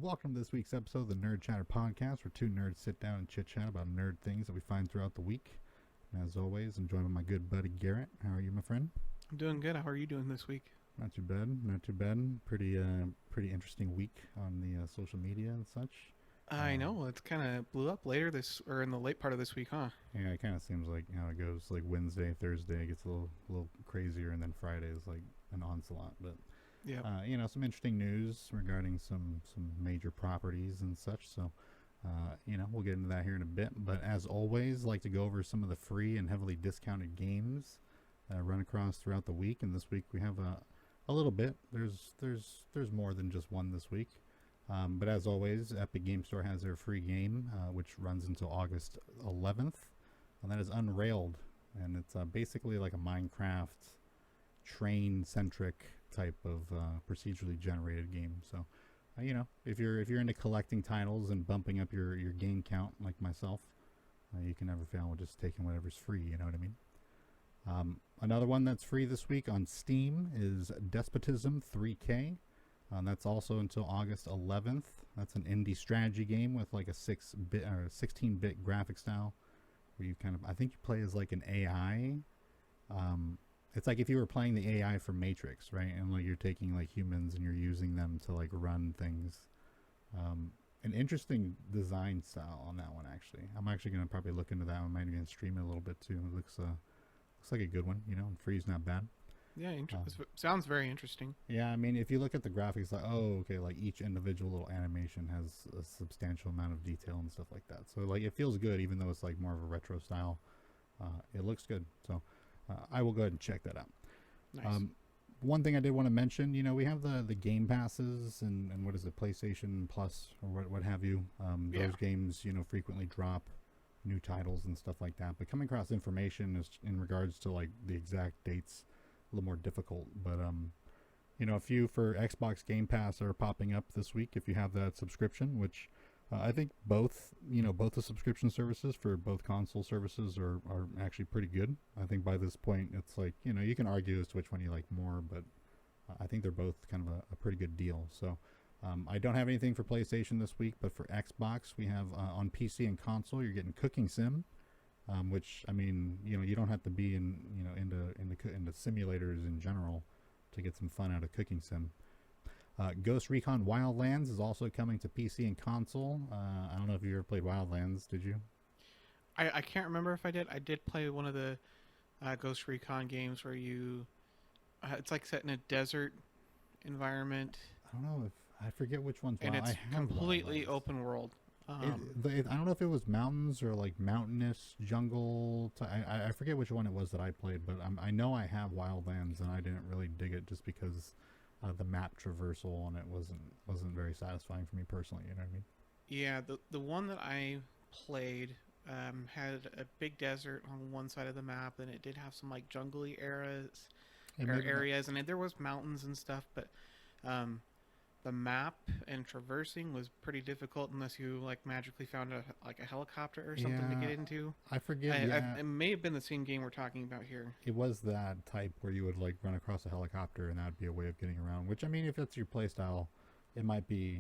Welcome to this week's episode of the Nerd Chatter Podcast, where two nerds sit down and chit-chat about nerd things that we find throughout the week. And as always, I'm joined by my good buddy Garrett. How are you, my friend? I'm doing good. How are you doing this week? Not too bad, not too bad. Pretty interesting week on the social media and such. I know it's kind of blew up later in the late part of this week, huh? Yeah, it kind of seems like how it goes. Like Wednesday, Thursday gets a little crazier, and then Friday is like an onslaught. But Yeah. some interesting news regarding some major properties and such. So, we'll get into that here in a bit. But as always, like to go over some of the free and heavily discounted games run across throughout the week. And this week we have a little bit. There's more than just one this week. But as always, Epic Game Store has their free game, which runs until August 11th, and that is Unrailed, and it's basically like a Minecraft train-centric type of procedurally generated game. So, if you're into collecting titles and bumping up your game count like myself, you can never fail with just taking whatever's free. You know what I mean? Another one that's free this week on Steam is Despotism 3K. That's also until August 11th. That's an indie strategy game with like a 6-bit or 16-bit graphic style, where you I think you play as like an AI. It's like if you were playing the AI for Matrix, right? And like you're taking like humans and you're using them to like run things. An interesting design style on that one, actually. I'm actually gonna probably look into that one. Might even stream it a little bit too. It looks like a good one. And free's not bad. Yeah, sounds very interesting. Yeah, I mean, if you look at the graphics, like, like each individual little animation has a substantial amount of detail and stuff like that. So, like, it feels good, even though it's like more of a retro style. It looks good. So, I will go ahead and check that out. Nice. One thing I did want to mention, we have the Game Passes and what is it, PlayStation Plus or what have you. Those games, frequently drop new titles and stuff like that. But coming across information is in regards to like the exact dates. A little more difficult, but a few for Xbox Game Pass are popping up this week if you have that subscription, which I think both the subscription services for both console services are actually pretty good. I think by this point it's like, you can argue as to which one you like more, but I think they're both kind of a pretty good deal. So I don't have anything for PlayStation this week, but for Xbox we have on PC and console you're getting Cooking Sim. Which, I mean, you don't have to be into simulators in general to get some fun out of Cooking Sim. Ghost Recon Wildlands is also coming to PC and console. I don't know if you ever played Wildlands, did you? I can't remember if I did. I did play one of the Ghost Recon games where it's like set in a desert environment. I don't know if I forget which one's. And it's completely open world. I don't know if it was mountains or like mountainous jungle. I forget which one it was that I played, but I know I have Wildlands and I didn't really dig it just because the map traversal on it wasn't very satisfying for me personally. You know what I mean? Yeah, the one that I played had a big desert on one side of the map, and it did have some like jungly areas, and there was mountains and stuff, but the map and traversing was pretty difficult unless you like magically found a helicopter or something to get into. I forget. It may have been the same game we're talking about here. It was that type where you would like run across a helicopter, and that would be a way of getting around. Which, I mean, if that's your play style, it might be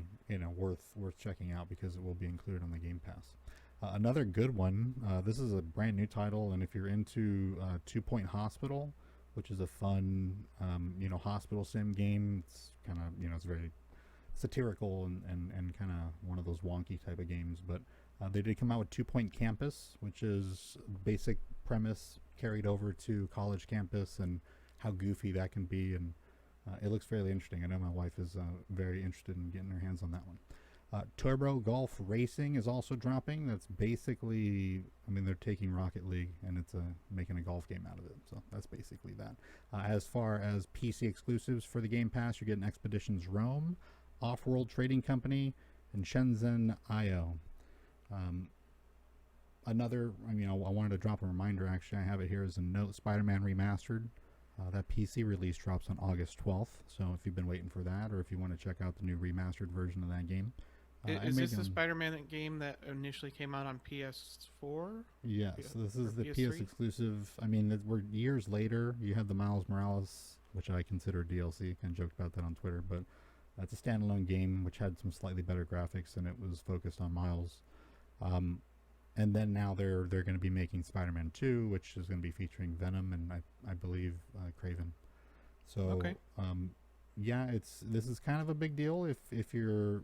worth checking out because it will be included on the Game Pass. Another good one. This is a brand new title, and if you're into 2 Point Hospital, which is a fun hospital sim game, it's kind of it's very satirical and kind of one of those wonky type of games, but they did come out with 2 Point Campus, which is basic premise carried over to college campus and how goofy that can be, and it looks fairly interesting. I know my wife is very interested in getting her hands on that one. Turbo Golf Racing is also dropping. That's basically, I mean, they're taking Rocket League and it's making a golf game out of it, so that's basically that. As far as PC exclusives for the Game Pass, you're getting Expeditions Rome, Off-World Trading Company, and Shenzhen IO. I wanted to drop a reminder, actually. I have it here as a note. Spider-Man Remastered. That PC release drops on August 12th, so if you've been waiting for that, or if you want to check out the new remastered version of that game. Is this the Spider-Man game that initially came out on PS4? Yes, this is the PS exclusive. I mean, we're years later. You had the Miles Morales, which I consider DLC. I kind of joked about that on Twitter, but It's a standalone game which had some slightly better graphics, and it was focused on Miles. Um, and then now they're going to be making Spider-Man 2, which is going to be featuring Venom and I believe Craven. So Okay. yeah, this is kind of a big deal if you're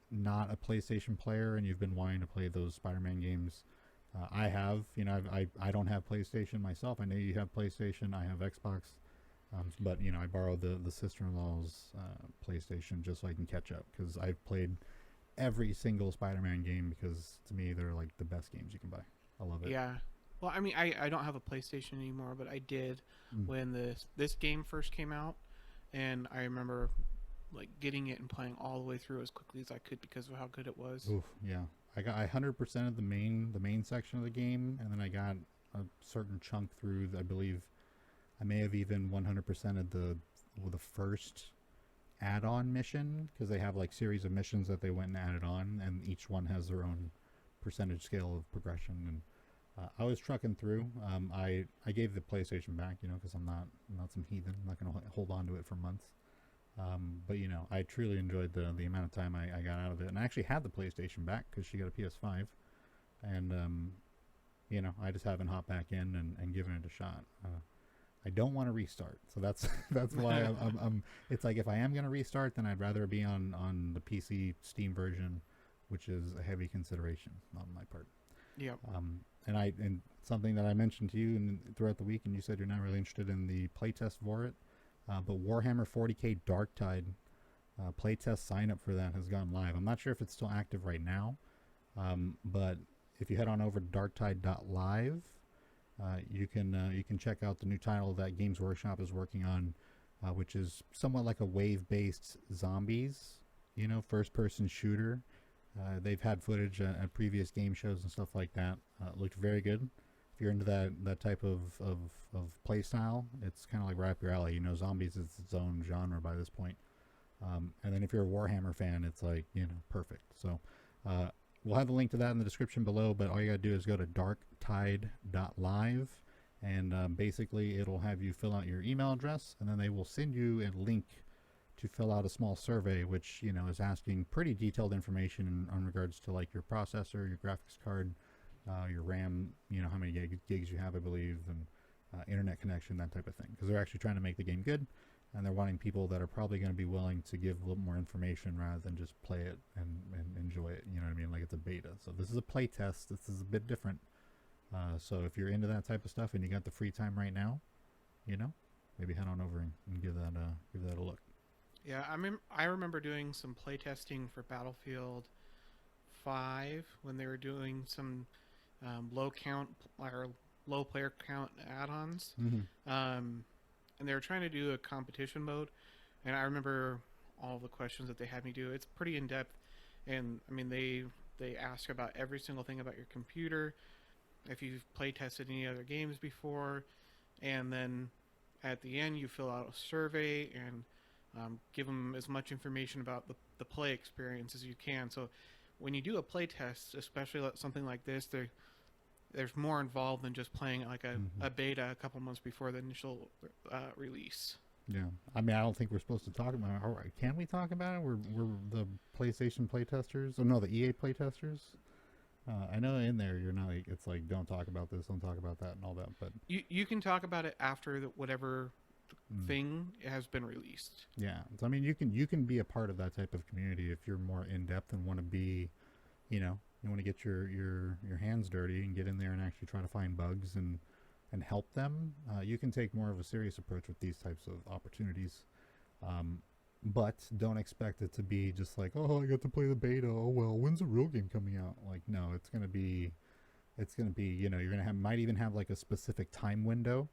not a PlayStation player and you've been wanting to play those Spider-Man games. I have, I don't have PlayStation myself. I know you have PlayStation. I have Xbox, but I borrowed the sister-in-law's PlayStation just so I can catch up because I've played every single Spider-Man game because to me they're like the best games you can buy. I love it. Yeah. Well, I mean, I don't have a PlayStation anymore, but I did when this game first came out, and I remember like getting it and playing all the way through as quickly as I could because of how good it was. Oof, yeah. I got 100% of the main section of the game, and then I got a certain chunk through. I believe I may have even 100% of the first add-on mission because they have like series of missions that they went and added on, and each one has their own percentage scale of progression. And I was trucking through. I gave the PlayStation back, because I'm not some heathen. I'm not going to hold on to it for months. But I truly enjoyed the amount of time I got out of it, and I actually had the PlayStation back because she got a PS5, and I just haven't hopped back in and given it a shot. I don't want to restart, so that's why I'm. It's like if I am gonna restart, then I'd rather be on the PC Steam version, which is a heavy consideration on my part. Yeah. And something that I mentioned to you throughout the week, and you said you're not really interested in the playtest for it. But Warhammer 40k Darktide playtest sign up for that has gone live. I'm not sure if it's still active right now, but if you head on over to darktide.live, you can check out the new title that Games Workshop is working on, which is somewhat like a wave-based zombies, first-person shooter. They've had footage at previous game shows and stuff like that. It looked very good. If you're into that type of play style, it's kind of like right up your alley. Zombies is its own genre by this point. And then if you're a Warhammer fan, it's like, perfect. So we'll have the link to that in the description below, but all you got to do is go to darktide.live, and basically it'll have you fill out your email address, and then they will send you a link to fill out a small survey, which, is asking pretty detailed information on regards to like your processor, your graphics card, your RAM, how many gigs you have, I believe, and internet connection, that type of thing. Because they're actually trying to make the game good, and they're wanting people that are probably going to be willing to give a little more information rather than just play it and enjoy it. You know what I mean? Like it's a beta. So this is a play test. This is a bit different. So if you're into that type of stuff and you got the free time right now, maybe head on over and give that a look. Yeah, I remember doing some playtesting for Battlefield 5 when they were doing some low count or low player count add-ons, and they were trying to do a competition mode, and I remember all the questions that they had me do. It's pretty in depth, and I mean they ask about every single thing about your computer, if you've play tested any other games before, and then at the end you fill out a survey and give them as much information about the play experience as you can. So when you do a play test, especially something like this, there's more involved than just playing like a beta a couple months before the initial release. Yeah, I mean, I don't think we're supposed to talk about it. All right, can we talk about it? We're the PlayStation playtesters. Oh no, the EA playtesters. I know in there you're not. It's like don't talk about this, don't talk about that, and all that. But you can talk about it after whatever thing has been released. Yeah, so I mean, you can be a part of that type of community if you're more in depth and want to be, you want to get your hands dirty and get in there and actually try to find bugs and help them. You can take more of a serious approach with these types of opportunities, but don't expect it to be just like, oh, I got to play the beta. Oh well, when's the real game coming out? Like, no, it's gonna be, you're gonna might even have like a specific time window.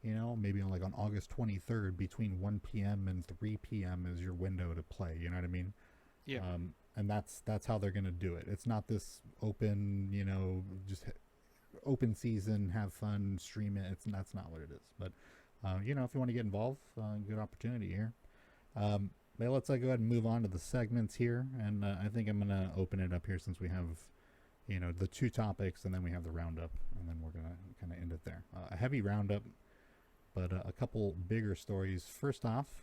Maybe on August 23rd between 1 p.m. and 3 p.m. is your window to play. You know what I mean? Yeah. And that's how they're going to do it. It's not this open, just open season, have fun, stream it. That's not what it is. But, if you want to get involved, good opportunity here. But let's go ahead and move on to the segments here. And I think I'm going to open it up here since we have, the two topics, and then we have the roundup, and then we're going to kind of end it there. A heavy roundup, but a couple bigger stories. First off,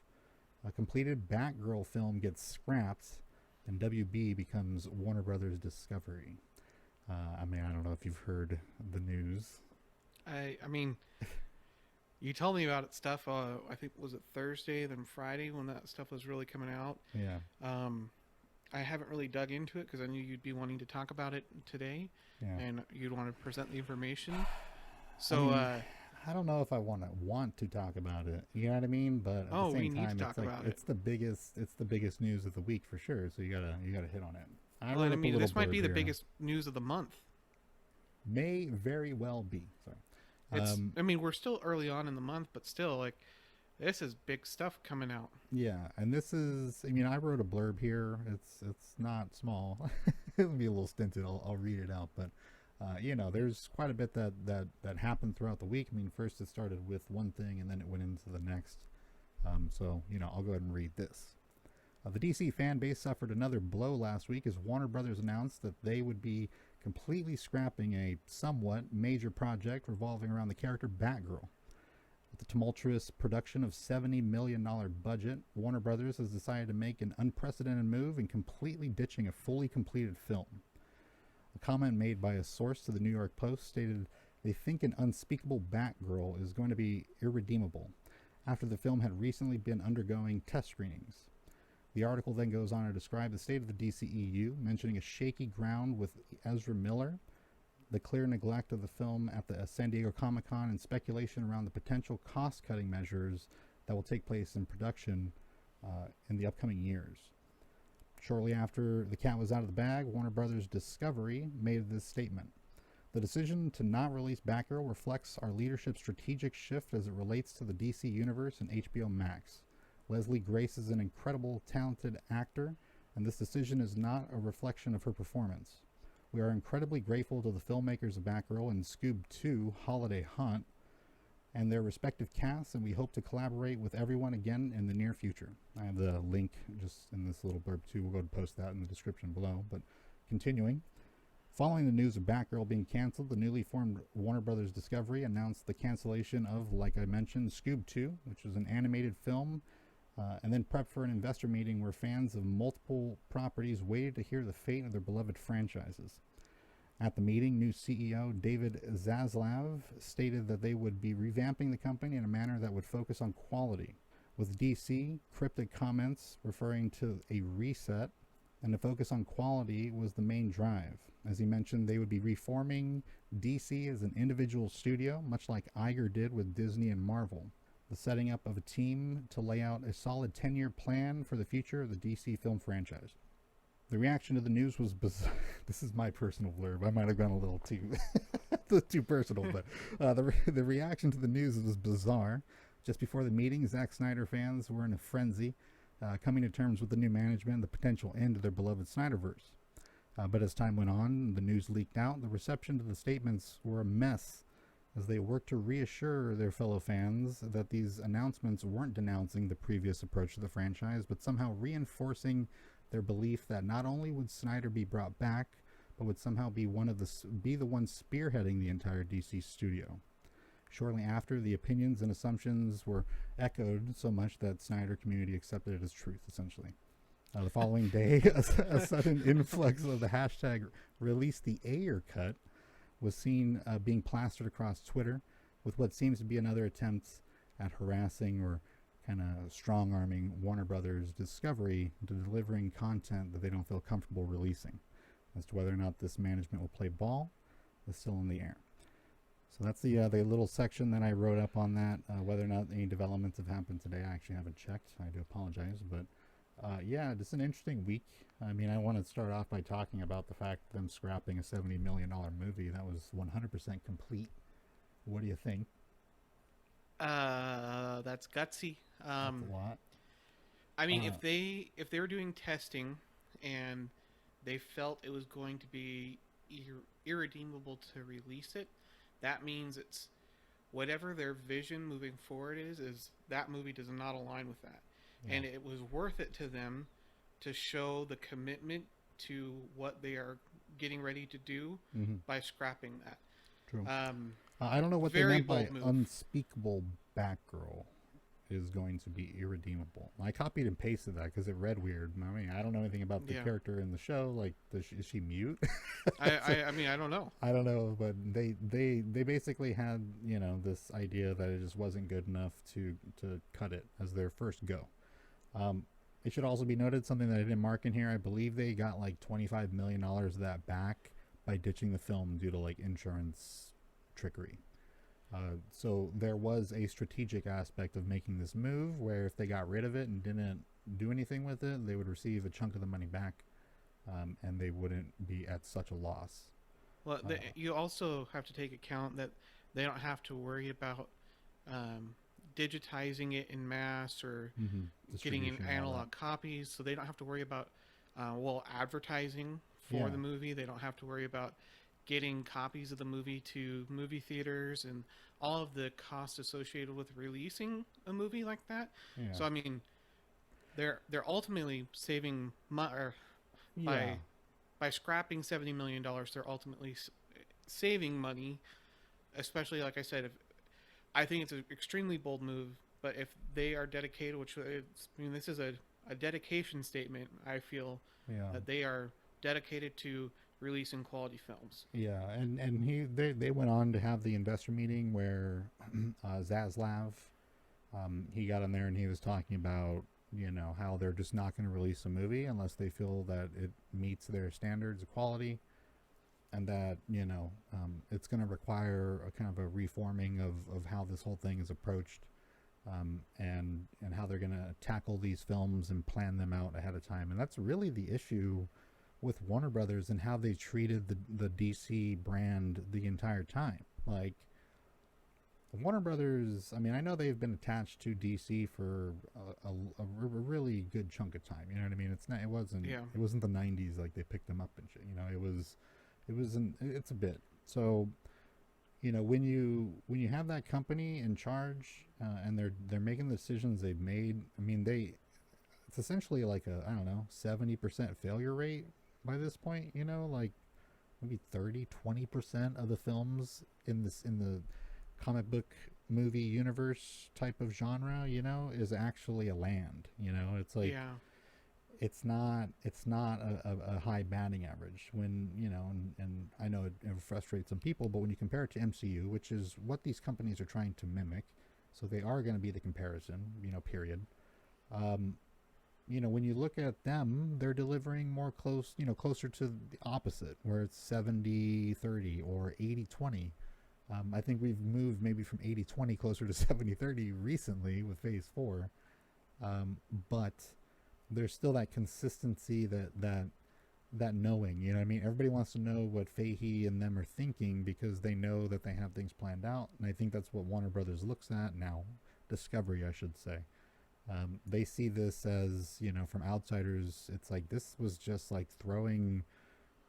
A completed Batgirl film gets scrapped, and WB becomes Warner Brothers Discovery. I mean, I don't know if you've heard the news. I mean, you told me about it stuff. I think was it Thursday, then Friday when that stuff was really coming out. Yeah. I haven't really dug into it because I knew you'd be wanting to talk about it today, Yeah. and you'd want to present the information. I So, mean, I don't know if I want to talk about it. You know what I mean? But at the we same need to time, talk it's like about it's the biggest news of the week for sure. So you gotta hit on it. well, wrote I up a mean, little this might be blurb the here. biggest news of the month. May very well be. Sorry. I mean, we're still early on in the month, but still, like, this is big stuff coming out. Yeah, and this is. I mean, I wrote a blurb here. It's not small. It'll be a little stinted. I'll read it out, but. There's quite a bit that happened throughout the week. I mean, first it started with one thing and then it went into the next. I'll go ahead and read this. The DC fan base suffered another blow last week as Warner Brothers announced that they would be completely scrapping a somewhat major project revolving around the character Batgirl. With the tumultuous production of $70 million budget, Warner Brothers has decided to make an unprecedented move in completely ditching a fully completed film. A comment made by a source to the New York Post stated they think an unspeakable Batgirl is going to be irredeemable after the film had recently been undergoing test screenings. The article then goes on to describe the state of the DCEU, mentioning a shaky ground with Ezra Miller, the clear neglect of the film at the San Diego Comic-Con, and speculation around the potential cost-cutting measures that will take place in production in the upcoming years. Shortly after the cat was out of the bag, Warner Brothers Discovery made this statement. The decision to not release Batgirl reflects our leadership's strategic shift as it relates to the DC Universe and HBO Max. Leslie Grace is an incredible, talented actor, and this decision is not a reflection of her performance. We are incredibly grateful to the filmmakers of Batgirl and Scoob 2 Holiday Hunt and their respective casts, and we hope to collaborate with everyone again in the near future. I have the link just in this little blurb too. We'll go and post that in the description below. But continuing, following the news of Batgirl being canceled, the newly formed Warner Brothers Discovery announced the cancellation of, like I mentioned, Scoob 2, which was an animated film, and then prepped for an investor meeting where fans of multiple properties waited to hear the fate of their beloved franchises. At the meeting, new CEO David Zaslav stated that they would be revamping the company in a manner that would focus on quality. With DC, cryptic comments referring to a reset and a focus on quality was the main drive. As he mentioned, they would be reforming DC as an individual studio, much like Iger did with Disney and Marvel. The setting up of a team to lay out a solid 10-year plan for the future of the DC film franchise. The reaction to the news was bizarre. This is my personal blurb. I might have gone a little too personal, but the reaction to the news was bizarre. Just before the meeting, Zack Snyder fans were in a frenzy, coming to terms with the new management and the potential end of their beloved Snyderverse. But as time went on, the news leaked out. The reception to the statements were a mess as they worked to reassure their fellow fans that these announcements weren't denouncing the previous approach to the franchise, but somehow reinforcing their belief that not only would Snyder be brought back, but would somehow be the one spearheading the entire DC studio. Shortly after, the opinions and assumptions were echoed so much that Snyder community accepted it as truth, essentially. The following day, a sudden influx of the hashtag release the Ayer cut was seen being plastered across Twitter, with what seems to be another attempt at harassing or kind of strong-arming Warner Brothers Discovery into delivering content that they don't feel comfortable releasing. As to whether or not this management will play ball is still in the air. So that's the little section that I wrote up on that. Whether or not any developments have happened today, I actually haven't checked. I do apologize, but yeah, it's an interesting week. I mean, I want to start off by talking about the fact them scrapping a $70 million movie that was 100% complete. What do you think? That's gutsy. That's a lot. I mean, if they were doing testing and they felt it was going to be irredeemable to release it, that means it's whatever their vision moving forward is that movie does not align with that. Yeah. And it was worth it to them to show the commitment to what they are getting ready to do by scrapping that. True. I don't know what they meant by unspeakable Batgirl. is going to be irredeemable. I copied and pasted that because it read weird. I mean, I don't know anything about the character in the show. Like, is she mute? I mean, I don't know. I don't know, but they basically had, you know, this idea that it just wasn't good enough to cut it as their first go. It should also be noted, something that I didn't mark in here, I believe they got like $25 million of that back by ditching the film due to like insurance trickery. So there was a strategic aspect of making this move where if they got rid of it and didn't do anything with it, they would receive a chunk of the money back, and they wouldn't be at such a loss. Well, you also have to take account that they don't have to worry about digitizing it in mass or getting in analog copies, so they don't have to worry about advertising for the movie. They don't have to worry about getting copies of the movie to movie theaters and all of the costs associated with releasing a movie like that. So I mean, they're ultimately saving by scrapping $70 million. They're ultimately saving money, especially, like I said, I think it's an extremely bold move, but if they are dedicated, this is a dedication statement, I feel, that they are dedicated to releasing quality films. Yeah, and they went on to have the investor meeting where Zaslav, he got in there and he was talking about, you know, how they're just not going to release a movie unless they feel that it meets their standards of quality, and that, you know, it's going to require a kind of a reforming of how this whole thing is approached, and how they're going to tackle these films and plan them out ahead of time. And that's really the issue with Warner Brothers and how they treated the DC brand the entire time. Like, Warner Brothers, I mean, I know they've been attached to DC for a really good chunk of time. You know what I mean? It wasn't the 90s, like they picked them up and shit. You know, it's a bit. So, you know, when you have that company in charge, and they're making the decisions they've made, I mean, it's essentially like a, I don't know, 70% failure rate by this point, you know, like maybe 20% of the films in the comic book movie universe type of genre, you know, is actually a land. You know, it's like, it's not a high batting average when, you know, and I know it frustrates some people, but when you compare it to MCU, which is what these companies are trying to mimic, so they are going to be the comparison, you know, period. You know, when you look at them, they're delivering closer to the opposite, where it's 70-30 or 80-20. I think we've moved maybe from 80-20 closer to 70-30 recently with Phase 4. But there's still that consistency, that knowing, you know what I mean? Everybody wants to know what Fahey and them are thinking because they know that they have things planned out. And I think that's what Warner Brothers looks at now. Discovery, I should say. They see this as, you know, from outsiders, it's like this was just like throwing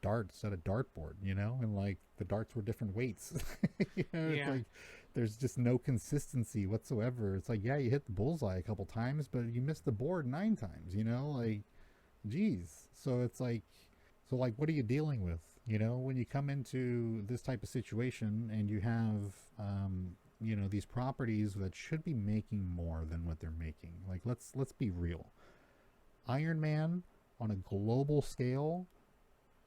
darts at a dartboard, you know, and like the darts were different weights. You know, it's like there's just no consistency whatsoever. It's like, yeah, you hit the bullseye a couple times, but you missed the board 9 times, you know, like, geez. So it's like, what are you dealing with, you know, when you come into this type of situation and you have, you know, these properties that should be making more than what they're making. Like, let's be real. Iron Man on a global scale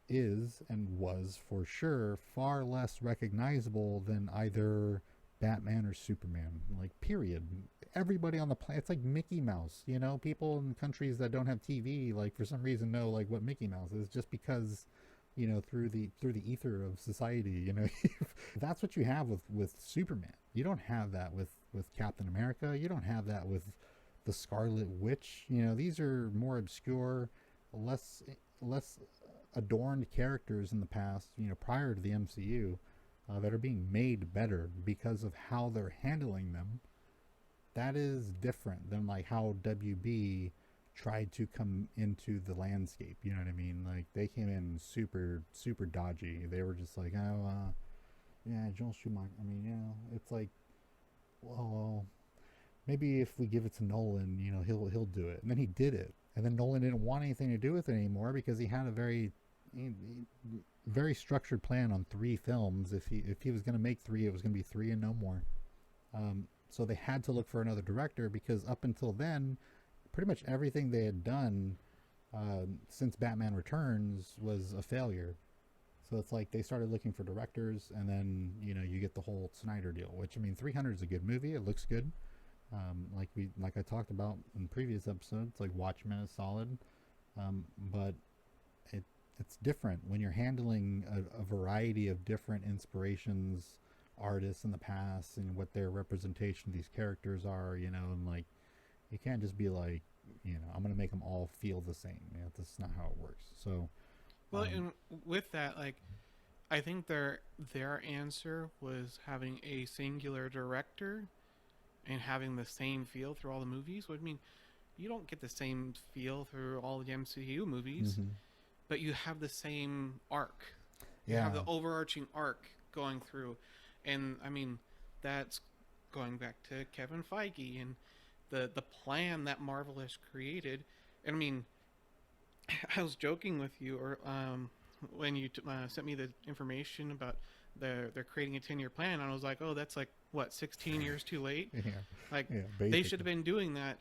is and was for sure far less recognizable than either Batman or Superman. Like, period. Everybody on the planet, it's like Mickey Mouse, you know, people in countries that don't have TV, like, for some reason know like what Mickey Mouse is, just because, you know, through the ether of society, you know. That's what you have with Superman. You don't have that with Captain America. You don't have that with the Scarlet Witch. You know, these are more obscure, less adorned characters in the past, you know, prior to the MCU, that are being made better because of how they're handling them. That is different than like how WB tried to come into the landscape. You know what I mean? Like, they came in super, super dodgy. They were just like, yeah, Joel Schumacher. I mean, you know, it's like, well, maybe if we give it to Nolan, you know, he'll do it. And then he did it. And then Nolan didn't want anything to do with it anymore because he had a very structured plan on 3 films. If he was going to make 3, it was going to be 3 and no more. So they had to look for another director because up until then, pretty much everything they had done since Batman Returns was a failure. So it's like they started looking for directors, and then you get the whole Snyder deal. Which, I mean, 300 is a good movie. It looks good. Like I talked about in previous episodes, like Watchmen is solid, but it's different when you're handling a variety of different inspirations, artists in the past, and what their representation of these characters are. And like you can't just be like, I'm gonna make them all feel the same. That's not how it works. So, well, and with that, like, I think their answer was having a singular director and having the same feel through all the movies. I mean, you don't get the same feel through all the MCU movies, but you have the same arc. You have the overarching arc going through. And, I mean, that's going back to Kevin Feige and the plan that Marvel has created. And, I mean, I was joking with you or when you sent me the information about they're creating a 10-year plan, and I was like, oh, that's like, what, 16 years too late? Like, they should have been doing that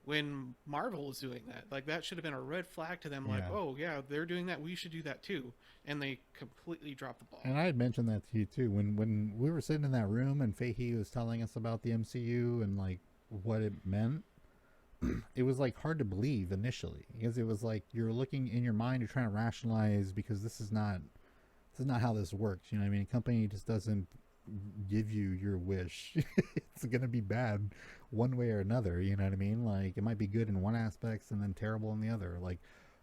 when Marvel was doing that. Like, that should have been a red flag to them. Like, oh, yeah, they're doing that. We should do that too. And they completely dropped the ball. And I had mentioned that to you too. When we were sitting in that room and Fahey was telling us about the MCU and like what it meant, it was like hard to believe initially, because it was like you're looking in your mind, you're trying to rationalize, because this is not how this works. You know what I mean? A company just doesn't give you your wish. It's going to be bad one way or another. You know what I mean? Like, it might be good in one aspect and then terrible in the other. Like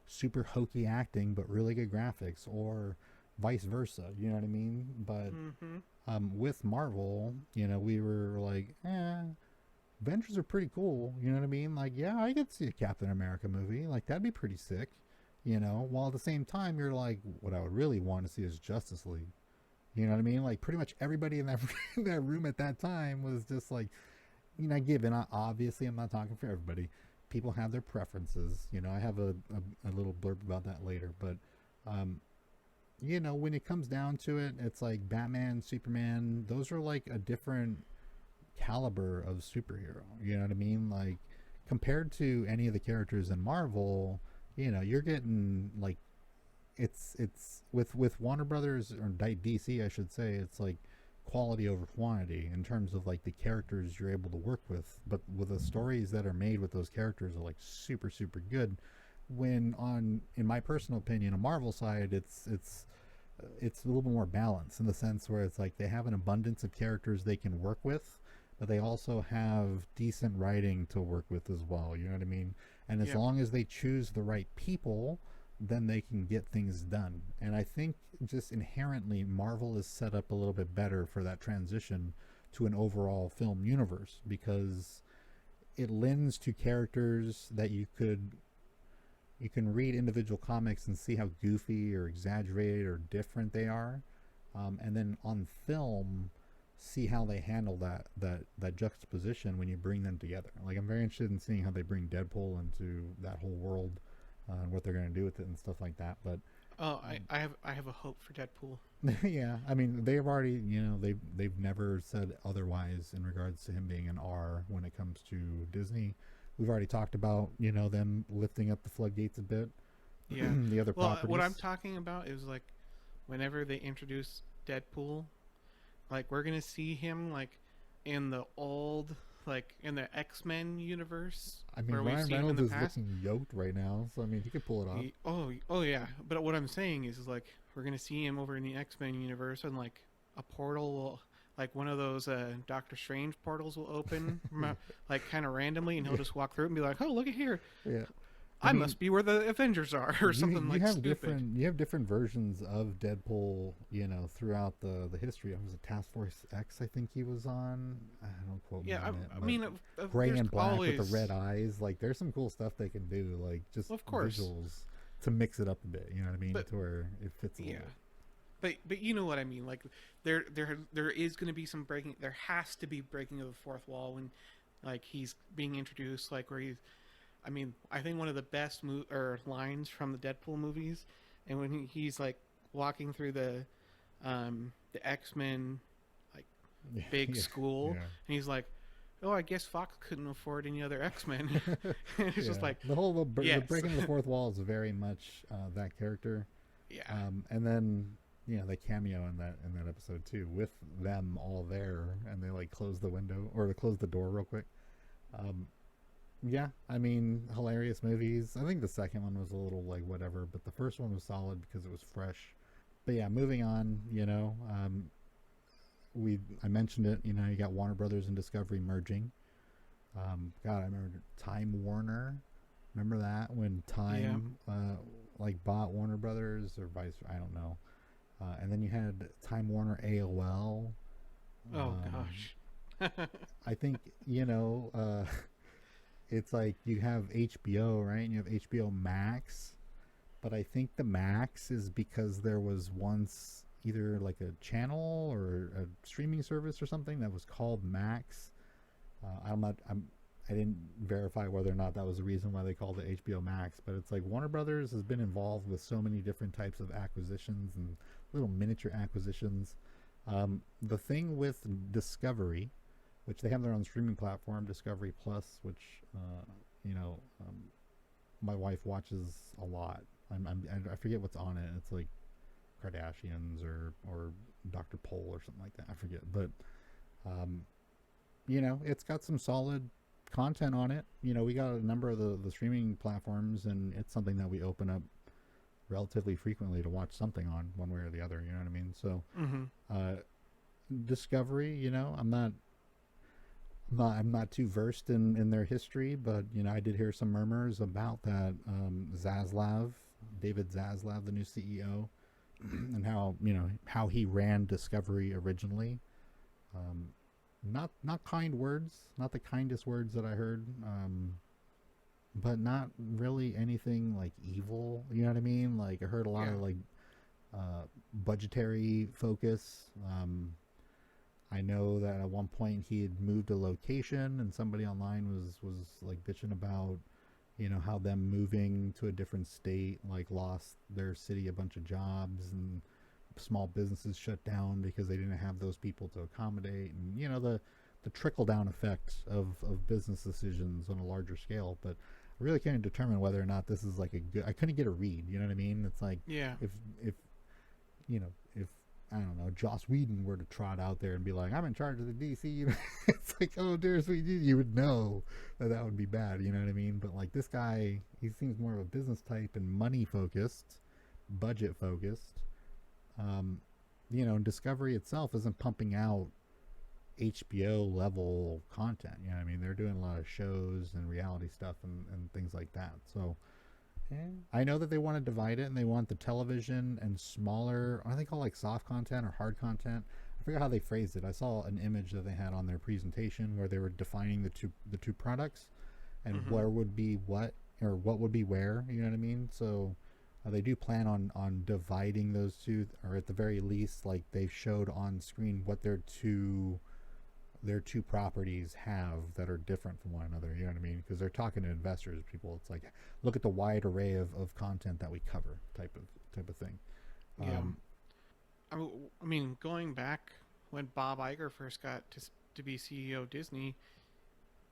super hokey acting but really good graphics, or vice versa. You know what I mean? But with Marvel, we were like, Avengers are pretty cool. You know what I mean? Like, yeah, I could see a Captain America movie. Like, that'd be pretty sick. While at the same time, you're like, what I would really want to see is Justice League. You know what I mean? Like, pretty much everybody in that in that room at that time was just like, given, obviously, I'm not talking for everybody. People have their preferences. I have a little blurb about that later. But, when it comes down to it, it's like Batman, Superman, those are like a different caliber of superhero. You know what I mean? Like, compared to any of the characters in Marvel, you're getting like, it's with Warner Brothers, or DC I should say, it's like quality over quantity in terms of like the characters you're able to work with, but with the stories that are made with those characters are like super good. When in my personal opinion, a Marvel side, it's a little bit more balanced, in the sense where it's like they have an abundance of characters they can work with, but they also have decent writing to work with as well. You know what I mean? And as long as they choose the right people, then they can get things done. And I think just inherently Marvel is set up a little bit better for that transition to an overall film universe, because it lends to characters that you can read individual comics and see how goofy or exaggerated or different they are, and then on film see how they handle that juxtaposition when you bring them together. Like, I'm very interested in seeing how they bring Deadpool into that whole world, and what they're going to do with it and stuff like that. But I have a hope for Deadpool. yeah, I mean, they've already, they've never said otherwise in regards to him being an R when it comes to Disney. We've already talked about, them lifting up the floodgates a bit. Yeah. The other properties. What I'm talking about is, like, whenever they introduce Deadpool, like, we're going to see him, like, in the old, like, in the X-Men universe. I mean, Ryan Reynolds is looking yoked right now, so, I mean, he could pull it off. Oh, yeah. But what I'm saying is like, we're going to see him over in the X-Men universe, and, like, a portal will... Like, one of those Doctor Strange portals will open, like, kind of randomly, and he'll just walk through it and be like, "Oh, look at here! Yeah, I mean, must be where the Avengers are," or something like stupid. You have different versions of Deadpool, throughout the history. Was it Task Force X? I think he was on. I don't quote me on it. I mean, gray and black with the red eyes. Like, there's some cool stuff they can do. Like, just visuals to mix it up a bit. You know what I mean? To where it fits a little bit. But you know what I mean. Like, there is going to be some breaking. There has to be breaking of the fourth wall when, like, he's being introduced. Like, where he's, I mean, I think one of the best lines from the Deadpool movies, and when he's like walking through the X-Men, like, big yeah, school, yeah. and he's like, "Oh, I guess Fox couldn't afford any other X-Men." And it's just Yeah, like, the yes, breaking of the fourth wall is very much that character. yeah, And then they cameo in that episode too, with them all there, and they like close the window or close the door real quick. Um, yeah, I mean, hilarious movies. I think the second one was a little like whatever, but the first one was solid because it was fresh. But yeah, moving on. I mentioned it. You got Warner Brothers and Discovery merging. God, I remember Time Warner. Remember that when yeah. Time like bought Warner Brothers or vice? I don't know. And then you had Time Warner AOL. Oh Um, gosh. I think it's like you have HBO, right? And you have HBO Max, but I think the Max is because there was once either like a channel or a streaming service or something that was called Max. I'm not. I didn't verify whether or not that was the reason why they called it HBO Max, but it's like Warner Brothers has been involved with so many different types of acquisitions and little miniature acquisitions. The thing with Discovery, which they have their own streaming platform, Discovery Plus, which you know um, my wife watches a lot. I forget what's on it. It's like Kardashians or Dr. Pol or something like that. I forget, but um, it's got some solid content on it. We got a number of the streaming platforms, and it's something that we open up relatively frequently to watch something on one way or the other. You know what I mean? So, Mm-hmm. uh, Discovery, I'm not too versed in their history, but I did hear some murmurs about that Zaslav, David Zaslav, the new CEO, and how he ran Discovery originally. Um, not kind words, not the kindest words that I heard, but not really anything like evil. You know what I mean? Like I heard a lot Yeah. of like budgetary focus. I know that at one point he had moved a location, and somebody online was like bitching about how them moving to a different state like lost their city a bunch of jobs, and small businesses shut down because they didn't have those people to accommodate, and the trickle down effect of business decisions on a larger scale. But I really can't determine whether or not this is like a good. I couldn't get a read. You know what I mean? It's like Yeah. if if I don't know, Joss Whedon were to trot out there and be like, I'm in charge of the DC, it's like, oh, dearest, you would know that would be bad. You know what I mean? But like this guy, he seems more of a business type and money focused, budget focused. Um, and Discovery itself isn't pumping out HBO level content. You know what I mean? They're doing a lot of shows and reality stuff and things like that. So I know that they want to divide it, and they want the television and smaller, what do they call like soft content or hard content? I forget how they phrased it. I saw an image that they had on their presentation where they were defining the two products and Mm-hmm. where would be what or what would be where. You know what I mean? So they do plan on dividing those two, or at the very least, like they showed on screen what their two properties have that are different from one another. You know what I mean? Because they're talking to investors, people. It's like, look at the wide array of content that we cover, type of thing. Yeah. Um, I mean, going back when Bob Iger first got to be CEO of Disney,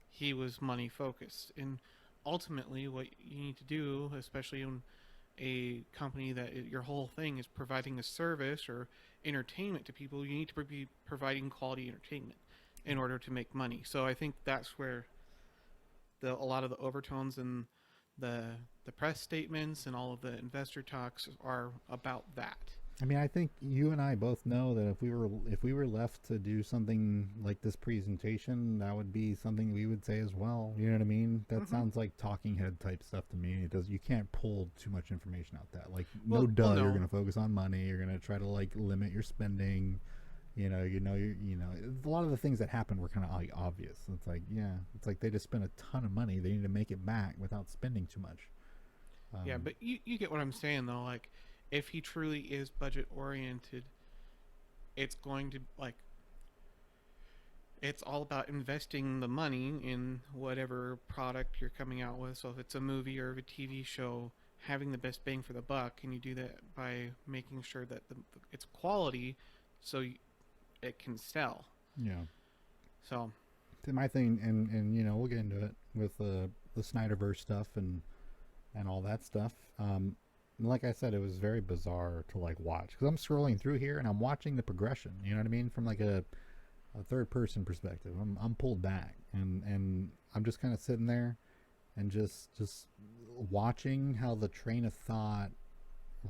he was money focused, and ultimately, what you need to do, especially in a company that your whole thing is providing a service or entertainment to people, you need to be providing quality entertainment in order to make money. So I think that's where a lot of the overtones and the the press statements and all of the investor talks are about that. I mean, I think you and I both know that if we were left to do something like this presentation, that would be something we would say as well. You know what I mean? That Mm-hmm. sounds like talking head type stuff to me. It does. You can't pull too much information out that. Like, no, Well, duh. You're no. gonna focus on money. You're gonna try to like limit your spending. A lot of the things that happened were kind of like obvious. It's like, yeah, it's like they just spent a ton of money. They need to make it back without spending too much. Yeah, Um, but you get what I'm saying though. Like, if he truly is budget oriented, it's going to like it's all about investing the money in whatever product you're coming out with. So if it's a movie or a TV show, having the best bang for the buck, and you do that by making sure that it's quality, so it can sell. Yeah. So My thing, and we'll get into it with the Snyderverse stuff and all that stuff. Like I said, it was very bizarre to like watch because I'm scrolling through here and I'm watching the progression. You know what I mean? From like a third person perspective. I'm pulled back and I'm just kind of sitting there and just watching how the train of thought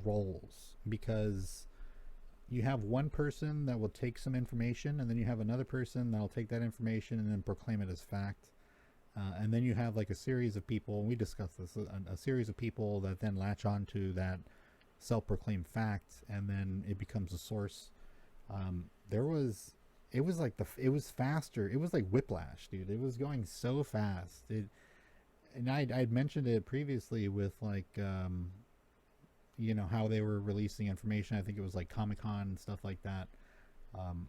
rolls because you have one person that will take some information and then you have another person that'll take that information and then proclaim it as fact. And then you have like a series of people, and we discussed this, a series of people that then latch on to that self-proclaimed fact, and then it becomes a source. There was, it was like it was faster. It was like whiplash, dude. It was going so fast. And I'd mentioned it previously with like, how they were releasing information. I think it was like Comic-Con and stuff like that. Um,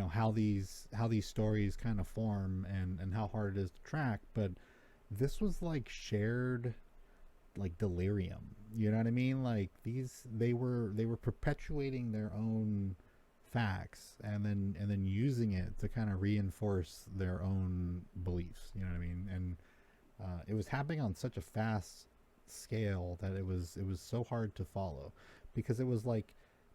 how these stories kind of form and how hard it is to track, but this was like shared like delirium. You know what I mean? Like they were perpetuating their own facts and then using it to kind of reinforce their own beliefs. You know what I mean? And it was happening on such a fast scale that it was so hard to follow because it was like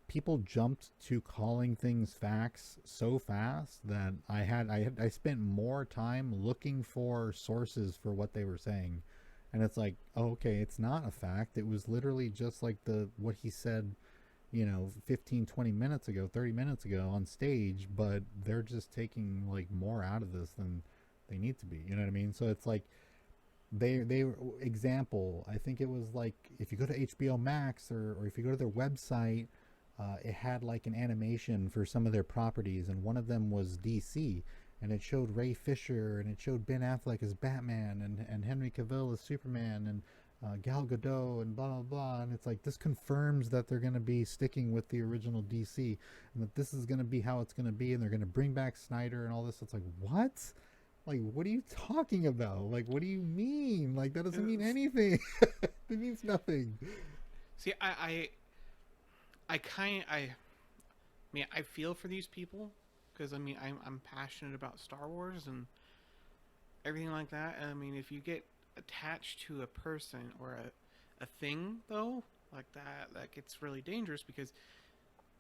people jumped to calling things facts so fast that I spent more time looking for sources for what they were saying, and it's like, oh, okay, it's not a fact. It was literally just like what he said 15, 20 minutes ago, 30 minutes ago on stage, but they're just taking like more out of this than they need to be. You know what I mean? So it's like they example, I think it was like if you go to HBO Max or if you go to their website, it had like an animation for some of their properties, and one of them was DC, and it showed Ray Fisher, and it showed Ben Affleck as Batman, and Henry Cavill as Superman, and Gal Gadot, and blah blah blah. And it's like this confirms that they're going to be sticking with the original DC, and that this is going to be how it's going to be, and they're going to bring back Snyder and all this. It's like, what? Like, what are you talking about? Like, what do you mean? Like, that doesn't mean anything. It means nothing. see, I mean, I feel for these people because I mean, I'm passionate about Star Wars and everything like that. And I mean, if you get attached to a person or a thing though, like that gets really dangerous because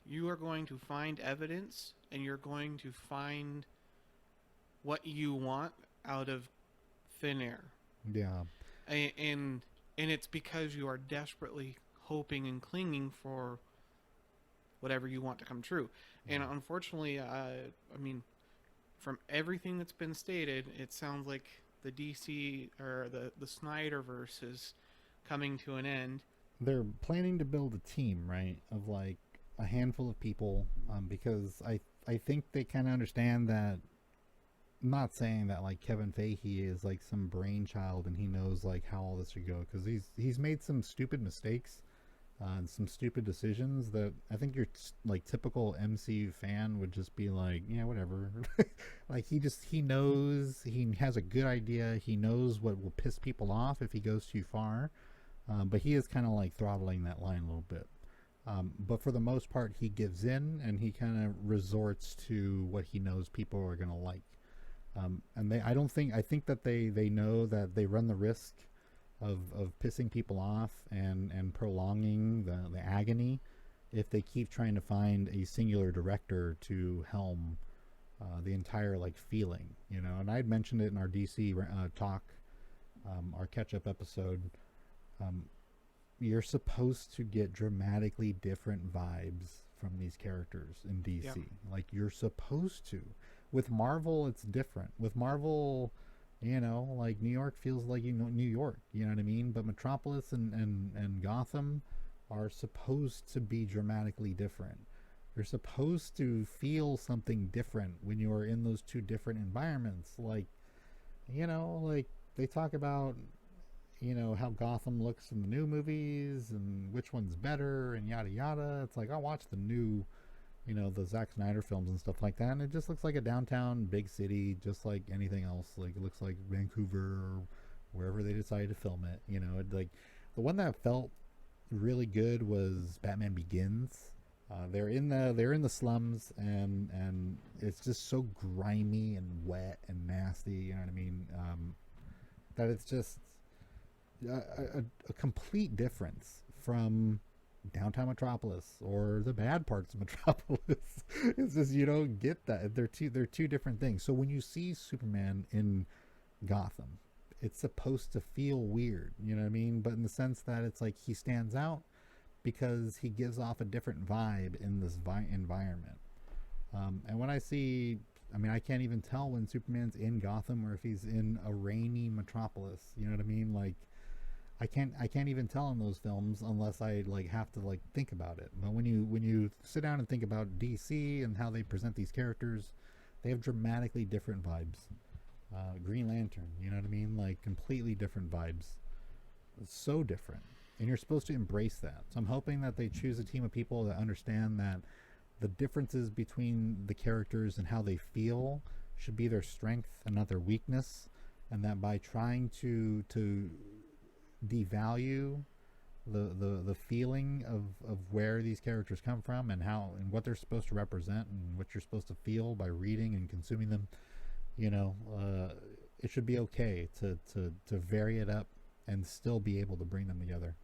you are going to find evidence and you're going to find what you want out of thin air. Yeah. And it's because you are desperately hoping and clinging for whatever you want to come true. And unfortunately, I mean, from everything that's been stated, it sounds like the DC or the Snyderverse is coming to an end. They're planning to build a team, right, of like a handful of people, because I think they kind of understand that. I'm not saying that like Kevin Feige is like some brainchild and he knows like how all this should go, because he's made some stupid mistakes and some stupid decisions that I think your like typical MCU fan would just be like, yeah, whatever. Like he knows, he has a good idea, he knows what will piss people off if he goes too far, but he is kind of like throttling that line a little bit. But for the most part, he gives in and he kind of resorts to what he knows people are gonna like. And I think that they know that they run the risk of pissing people off and prolonging the agony if they keep trying to find a singular director to helm the entire like feeling, And I had mentioned it in our DC talk, our catch-up episode. You're supposed to get dramatically different vibes from these characters in DC. Yeah. Like, you're supposed to. With Marvel, it's different. With Marvel, like New York feels like New York, you know what I mean? But Metropolis and Gotham are supposed to be dramatically different. You're supposed to feel something different when you are in those two different environments. Like, like they talk about, how Gotham looks in the new movies and which one's better and yada yada. It's like, I'll watch the new, the Zack Snyder films and stuff like that, and it just looks like a downtown big city, just like anything else. Like, it looks like Vancouver or wherever they decided to film it. Like the one that felt really good was Batman Begins. They're in the slums, and it's just so grimy and wet and nasty. You know what I mean? That it's just a complete difference from downtown Metropolis or the bad parts of Metropolis. It's just you don't get that. They're two different things. So when you see Superman in Gotham, it's supposed to feel weird. You know what I mean? But in the sense that it's like he stands out because he gives off a different vibe in this environment. And when I see, I mean, I can't even tell when Superman's in Gotham or if he's in a rainy Metropolis. You know what I mean? Like, I can't even tell in those films unless I like have to like think about it. But when you sit down and think about DC and how they present these characters, they have dramatically different vibes. Green Lantern, you know what I mean? Like completely different vibes. It's so different. And you're supposed to embrace that. So I'm hoping that they choose a team of people that understand that the differences between the characters and how they feel should be their strength and not their weakness, and that by trying to devalue the feeling of where these characters come from and how and what they're supposed to represent and what you're supposed to feel by reading and consuming them, it should be okay to vary it up and still be able to bring them together.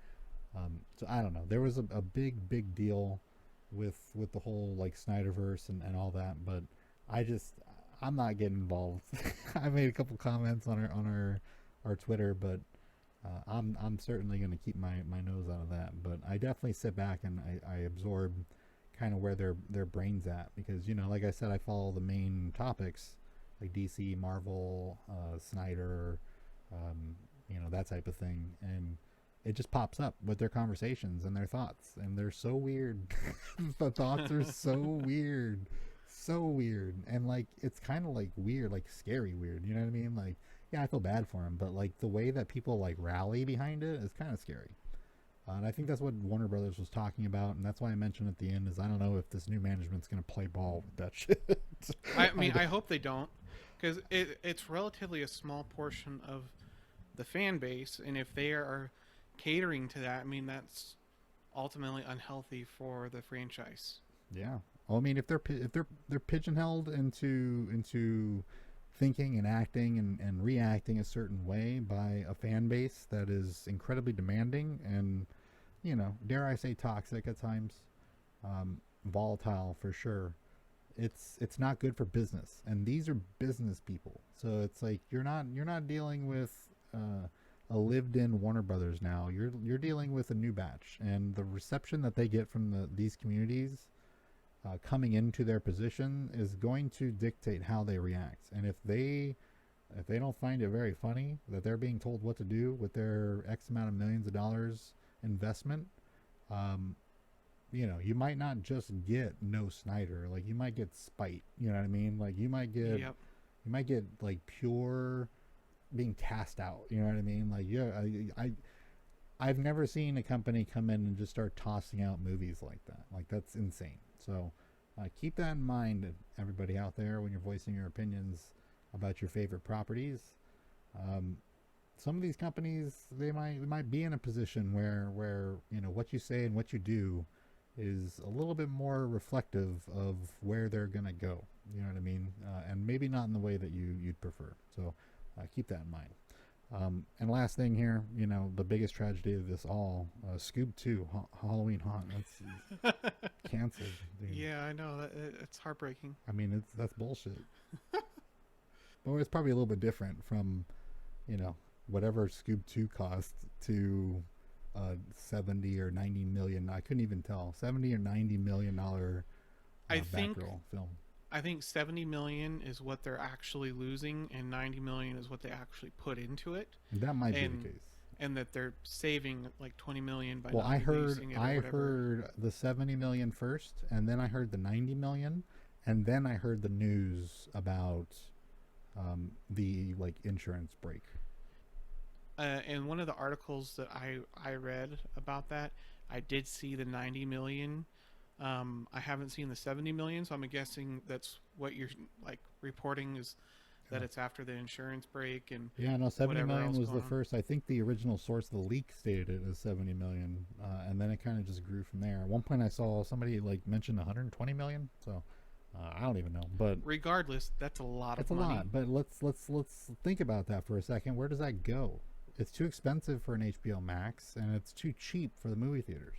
So I don't know. There was a big deal with the whole like Snyderverse and all that, but I'm not getting involved. I made a couple comments on our Twitter, but I'm certainly going to keep my nose out of that. But I definitely sit back and I absorb kind of where their brains at, because like I said, I follow the main topics like DC, Marvel, Snyder, that type of thing, and it just pops up with their conversations and their thoughts, and they're so weird. The thoughts are so weird, and like it's kind of like weird, like scary weird. You know what I mean? Like, yeah, I feel bad for him, but like the way that people like rally behind it is kind of scary. And I think that's what Warner Brothers was talking about, and that's why I mentioned at the end is I don't know if this new management's going to play ball with that shit. I mean, I hope they don't, because it's relatively a small portion of the fan base, and if they are catering to that, I mean, that's ultimately unhealthy for the franchise. Yeah. Well, I mean, if they're pigeonholed into thinking and acting and reacting a certain way by a fan base that is incredibly demanding and, dare I say toxic at times, volatile for sure, it's not good for business. And these are business people. So it's like you're not dealing with a lived-in Warner Brothers now. You're dealing with a new batch, and the reception that they get from these communities coming into their position is going to dictate how they react. And if they don't find it very funny that they're being told what to do with their X amount of millions of dollars investment, you might not just get no Snyder. Like you might get spite. You know what I mean? Like you might get like pure being cast out. You know what I mean? Like I've never seen a company come in and just start tossing out movies like that. Like that's insane. So keep that in mind, everybody out there, when you're voicing your opinions about your favorite properties. Some of these companies, they might be in a position where what you say and what you do is a little bit more reflective of where they're gonna go. You know what I mean? And maybe not in the way that you'd prefer. So keep that in mind. And last thing here, the biggest tragedy of this all, Scoob 2, Halloween Haunt, that's canceled. Dude. Yeah, I know. It's heartbreaking. I mean, that's bullshit. But it's probably a little bit different from, whatever Scoob 2 cost to 70 or 90 million. I couldn't even tell. 70 or 90 million dollar Batgirl film. I think 70 million is what they're actually losing, and 90 million is what they actually put into it. That might be the case. And that they're saving like 20 million by I heard the 70 million first, and then I heard the 90 million, and then I heard the news about the like insurance break. And one of the articles that I read about that, I did see the 90 million. I haven't seen the 70 million, so I'm guessing that's what you're like reporting is that it's after the insurance break and yeah, no, 70 whatever million else was the going on. first. I think the original source of the leak stated it as 70 million, and then it kind of just grew from there. At one point, I saw somebody like mention 120 million. So I don't even know, but Regardless, that's a lot it's of a money. lot. But let's think about that for a second. Where does that go? It's too expensive for an HBO Max, and it's too cheap for the movie theaters.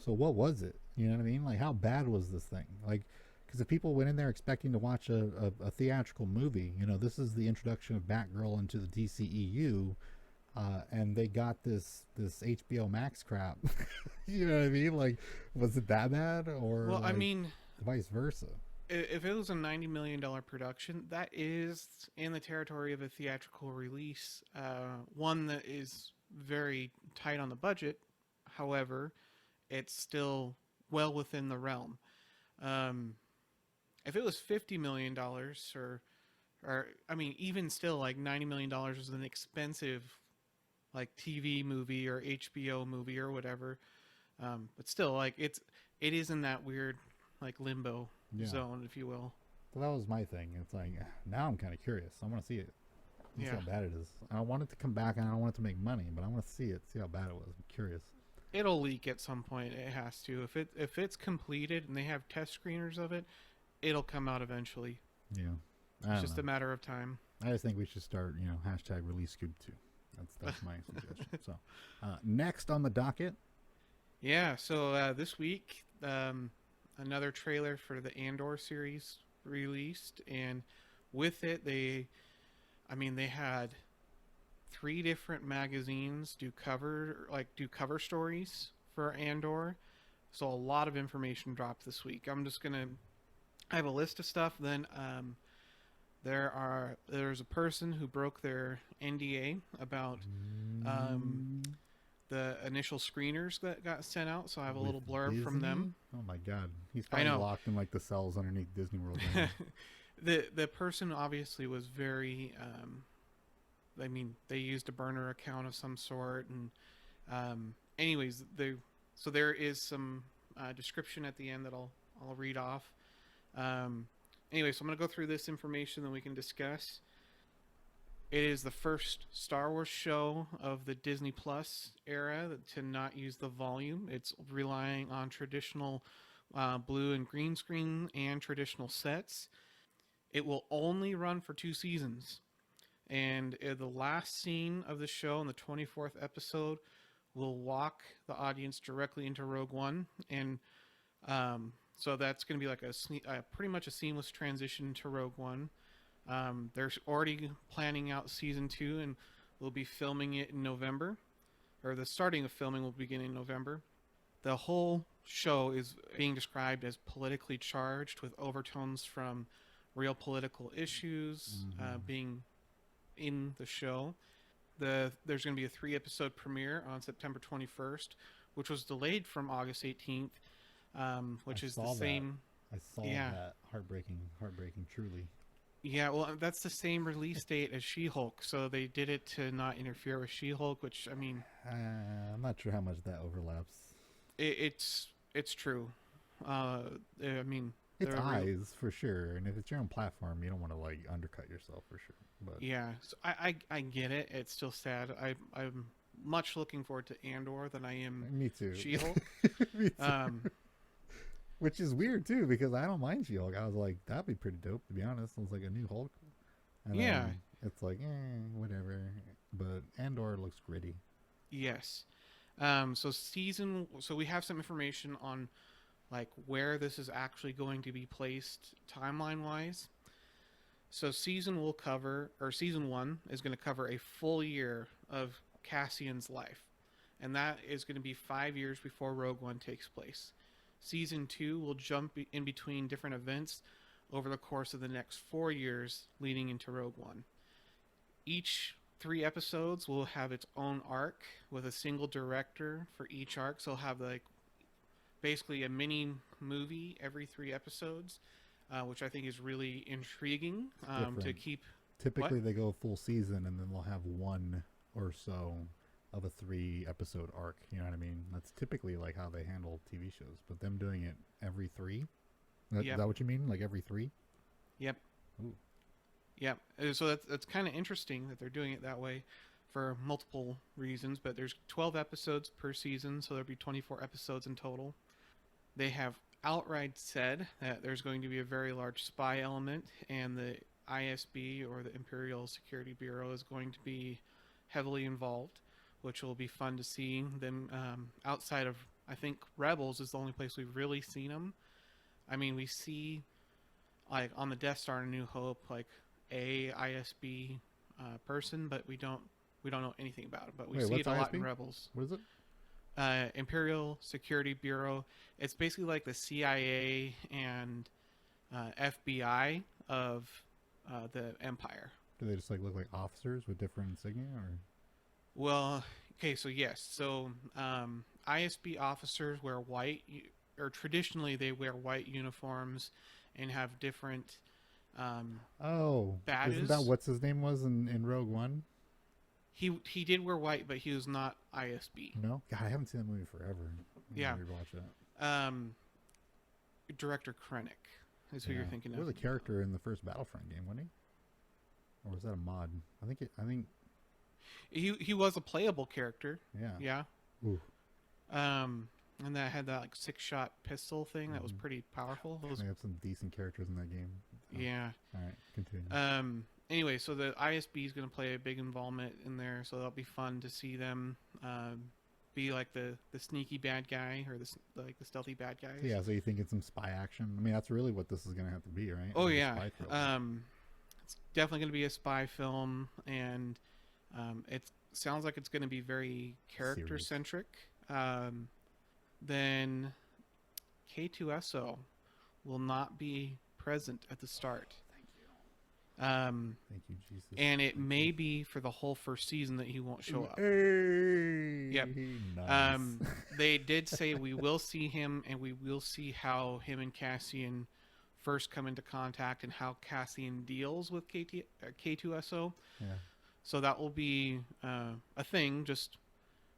So what was it? You know what I mean? Like, how bad was this thing? Like, because if people went in there expecting to watch a theatrical movie, you know, this is the introduction of Batgirl into the DCEU, and they got this HBO Max crap. You know what I mean? Like, was it that bad, or Well, I like mean, vice versa? if it was a $90 million production, that is in the territory of a theatrical release. One that is very tight on the budget. However, it's still well within the realm. Um, if it was $50 million, or I mean, even still, like $90 million is an expensive like TV movie or HBO movie or whatever. But still, like it is in that weird like limbo Yeah. zone, if you will. So that was my thing. It's like now I'm kind of curious. I want to see it. And see Yeah, how bad it is. I don't want it to come back, and I don't want it to make money, but I want to see it. See how bad it was. I'm curious. it'll leak at some point. It has to. If it's completed and they have test screeners of it, it'll come out eventually. Yeah. I It's don't just know. a matter of time. I just think we should start, hashtag release Scoob 2. That's my suggestion. So, next on the docket. Yeah. So this week, another trailer for the Andor series released, and with it, they had three different magazines do cover stories for Andor. So a lot of information dropped this week. I have a list of stuff. Then there's a person who broke their NDA about um, Mm, the initial screeners that got sent out. So I have a with little blurb from them. Disney? Oh my god. He's I probably know. locked in like the cells underneath Disney World right now. The person obviously was very. I mean, they used a burner account of some sort, and anyways, so there is some description at the end that I'll read off. Um, anyway, so I'm gonna go through this information that we can discuss. It is the first Star Wars show of the Disney Plus era to not use the volume. It's relying on traditional blue and green screen and traditional sets. It will only run for 2 seasons. And the last scene of the show in the 24th episode will walk the audience directly into Rogue One. And so that's going to be like pretty much a seamless transition to Rogue One. They're already planning out season 2, and we'll be filming it in November, or the starting of filming will begin in November. The whole show is being described as politically charged with overtones from real political issues being in the show. There's going to be a 3 episode premiere on September 21st, which was delayed from August 18th, which I is the saw that. same. I saw Yeah, that. Heartbreaking, truly. yeah. Well, that's the same release date as She-Hulk, so they did it to not interfere with She-Hulk, which I mean, I'm not sure how much that overlaps. it's true. Uh, I mean, It's the real, eyes for sure, and if it's your own platform, you don't want to like undercut yourself for sure. But yeah. So I get it. It's still sad. I'm much looking forward to Andor than I am me too. She-Hulk. Me too. Um, Which is weird too, because I don't mind She-Hulk. I was like, that'd be pretty dope to be honest. It was like a new Hulk, and yeah. then it's like, whatever. But Andor looks gritty. Yes. So we have some information on like where this is actually going to be placed timeline wise. So season 1 is going to cover a full year of Cassian's life. And that is going to be 5 years before Rogue One takes place. Season 2 will jump in between different events over the course of the next 4 years leading into Rogue One. Each 3 episodes will have its own arc with a single director for each arc. So it'll have like basically a mini movie every 3 episodes, which I think is really intriguing to keep. Typically, What? they go a full season, and then they'll have one or so of a 3 episode arc. You know what I mean? That's typically like how they handle TV shows. But them doing it every three, is Yep. that what you mean? Like every three? Yep. Ooh. Yeah, so that's kind of interesting that they're doing it that way for multiple reasons. But there's 12 episodes per season, so there'll be 24 episodes in total. They have outright said that there's going to be a very large spy element, and the ISB, or the Imperial Security Bureau, is going to be heavily involved, which will be fun to see them outside of. I think Rebels is the only place we've really seen them. I mean, we see like on the Death Star in New Hope, like a ISB person, but we don't know anything about it. But we see it a lot in Rebels. What is it? Imperial Security Bureau. It's basically like the CIA and FBI of the Empire. Do they just like look like officers with different insignia, or? Well, okay, so yes, so ISB officers wear white, or traditionally they wear white uniforms and have different badges. Isn't that what's his name was in Rogue One? He did wear white, but he was not ISB. No, God, I haven't seen that movie forever. Yeah, watch that. Director Krennic is who you're thinking of. He was a character in the first Battlefront game, wasn't he? Or was that a mod? I think he was a playable character. Yeah. Yeah. Ooh. And that had that like 6-shot pistol thing that was pretty powerful. They have some decent characters in that game. Yeah. All right, continue. Anyway, so the ISB is going to play a big involvement in there, so that'll be fun to see them be like the sneaky bad guy, or the stealthy bad guys. Yeah, so you think it's some spy action? I mean, that's really what this is going to have to be, right? Oh, yeah. It's definitely going to be a spy film, and it sounds like it's going to be very character-centric. Then K2SO will not be present at the start. Thank you, Jesus. And it may be for the whole first season that he won't show up. Hey, yep. Nice. They did say we will see him, and we will see how him and Cassian first come into contact, and how Cassian deals with K2SO. Yeah. So that will be a thing. Just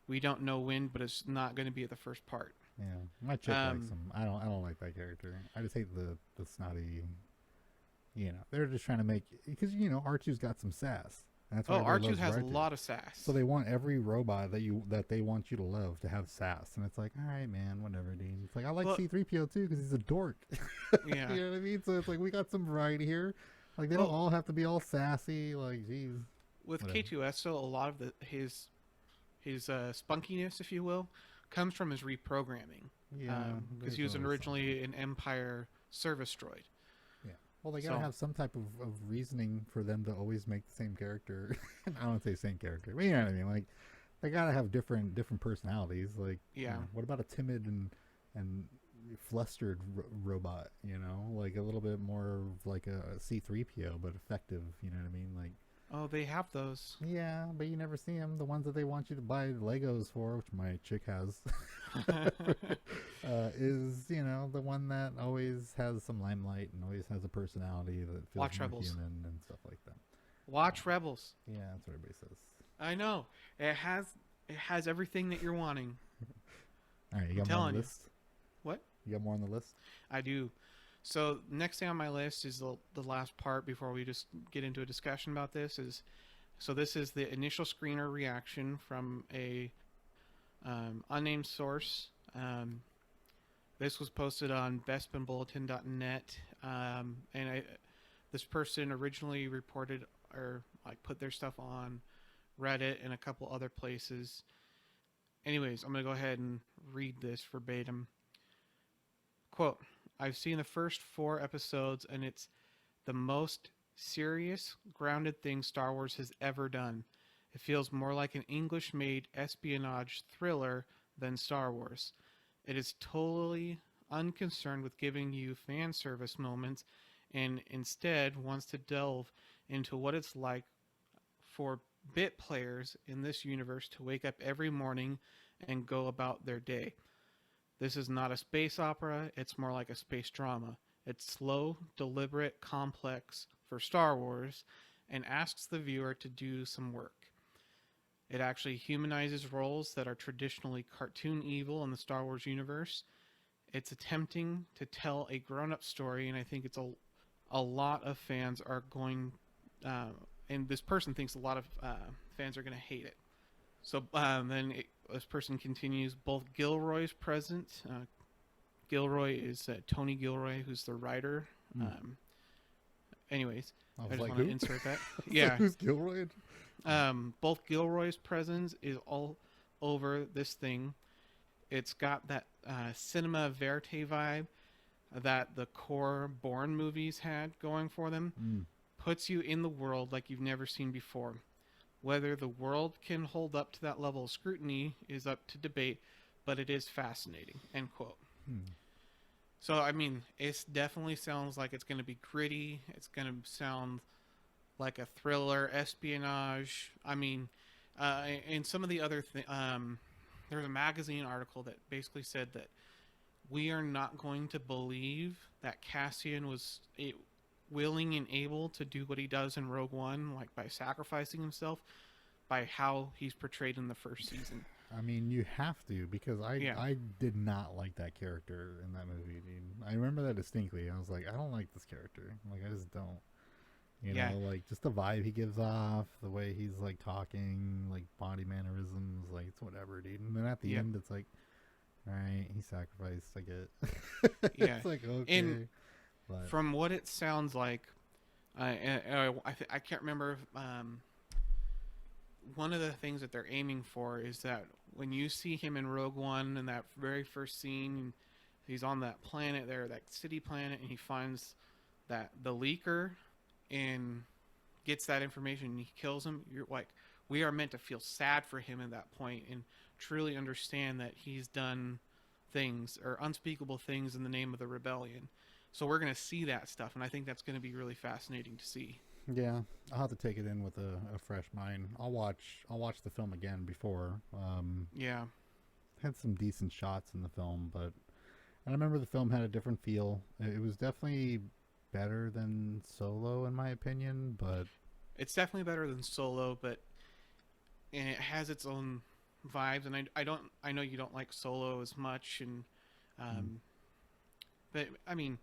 we don't know when, but it's not going to be at the first part. Yeah, my chick likes him. I don't like that character. I just hate the snotty. You know, they're just trying to make, because R2's got some sass. And that's R2 has a lot of sass. So they want every robot that they want you to love to have sass, and it's like, all right, man, whatever, dude. It's like, I like C-3PO too because he's a dork. Yeah, you know what I mean. So it's like, we got some variety here. Like, they don't all have to be all sassy. Like, geez. With K2SO, a lot of his spunkiness, if you will, comes from his reprogramming. Yeah, because he was originally an Empire service droid. Well, they gotta have some type of reasoning for them to always make the same character. I don't say same character, but you know what I mean. Like, they gotta have different personalities. Like, what about a timid and flustered robot? You know, like a little bit more like a C-3PO, but effective. You know what I mean? Like, oh, they have those. Yeah, but you never see them. The ones that they want you to buy Legos for, which my chick has, is the one that always has some limelight and always has a personality that feels more human and stuff like that. Watch Rebels. Yeah, that's what everybody says. I know it has everything that you're wanting. All right, you got more on the list? What? You got more on the list? I do. So next thing on my list is the last part before we just get into a discussion about this is, so this is the initial screener reaction from a unnamed source. This was posted on bespinbulletin.net, and this person originally reported or like put their stuff on Reddit and a couple other places. Anyways, I'm gonna go ahead and read this verbatim. Quote, I've seen the first 4 episodes, and it's the most serious, grounded thing Star Wars has ever done. It feels more like an English-made espionage thriller than Star Wars. It is totally unconcerned with giving you fan service moments, and instead wants to delve into what it's like for bit players in this universe to wake up every morning and go about their day. This is not a space opera, it's more like a space drama. It's slow, deliberate, complex for Star Wars, and asks the viewer to do some work. It actually humanizes roles that are traditionally cartoon evil in the Star Wars universe. It's attempting to tell a grown-up story, and I think it's a lot of fans are going and this person thinks a lot of fans are going to hate it. So this person continues. Both Gilroy's present. Gilroy is Tony Gilroy, who's the writer. Anyways, I just want to insert that. Yeah, who's Gilroy? Both Gilroy's presence is all over this thing. It's got that cinema verite vibe that the core Bourne movies had going for them. Puts you in the world like you've never seen before. Whether the world can hold up to that level of scrutiny is up to debate, but it is fascinating. End quote. So, I mean, it definitely sounds like it's going to be gritty. It's going to sound like a thriller, espionage. I mean, and some of the other things, there was a magazine article that basically said that we are not going to believe that Cassian was willing and able to do what he does in Rogue One, like by sacrificing himself, by how he's portrayed in the first season. I mean, you have to, because I did not like that character in that movie, dude. I remember that distinctly. I was like, I don't like this character. Like, I just don't. You know, like, just the vibe he gives off, the way he's, like, talking, like, body mannerisms, like, it's whatever, dude. And then at the end, it's like, all right, he sacrificed, I get. It's like, okay. And from what it sounds like, I can't remember if, one of the things that they're aiming for is that when you see him in Rogue One in that very first scene, he's on that planet there, that city planet, and he finds that the leaker and gets that information and he kills him. You're like, we are meant to feel sad for him at that point and truly understand that he's done things or unspeakable things in the name of the rebellion. So we're going to see that stuff, and I think that's going to be really fascinating to see. Yeah, I'll have to take it in with a fresh mind. I'll watch the film again before. Had some decent shots in the film, but I remember the film had a different feel. It was definitely better than Solo, in my opinion, but it's definitely better than Solo, and it has its own vibes. And I know you don't like Solo as much, and but I mean,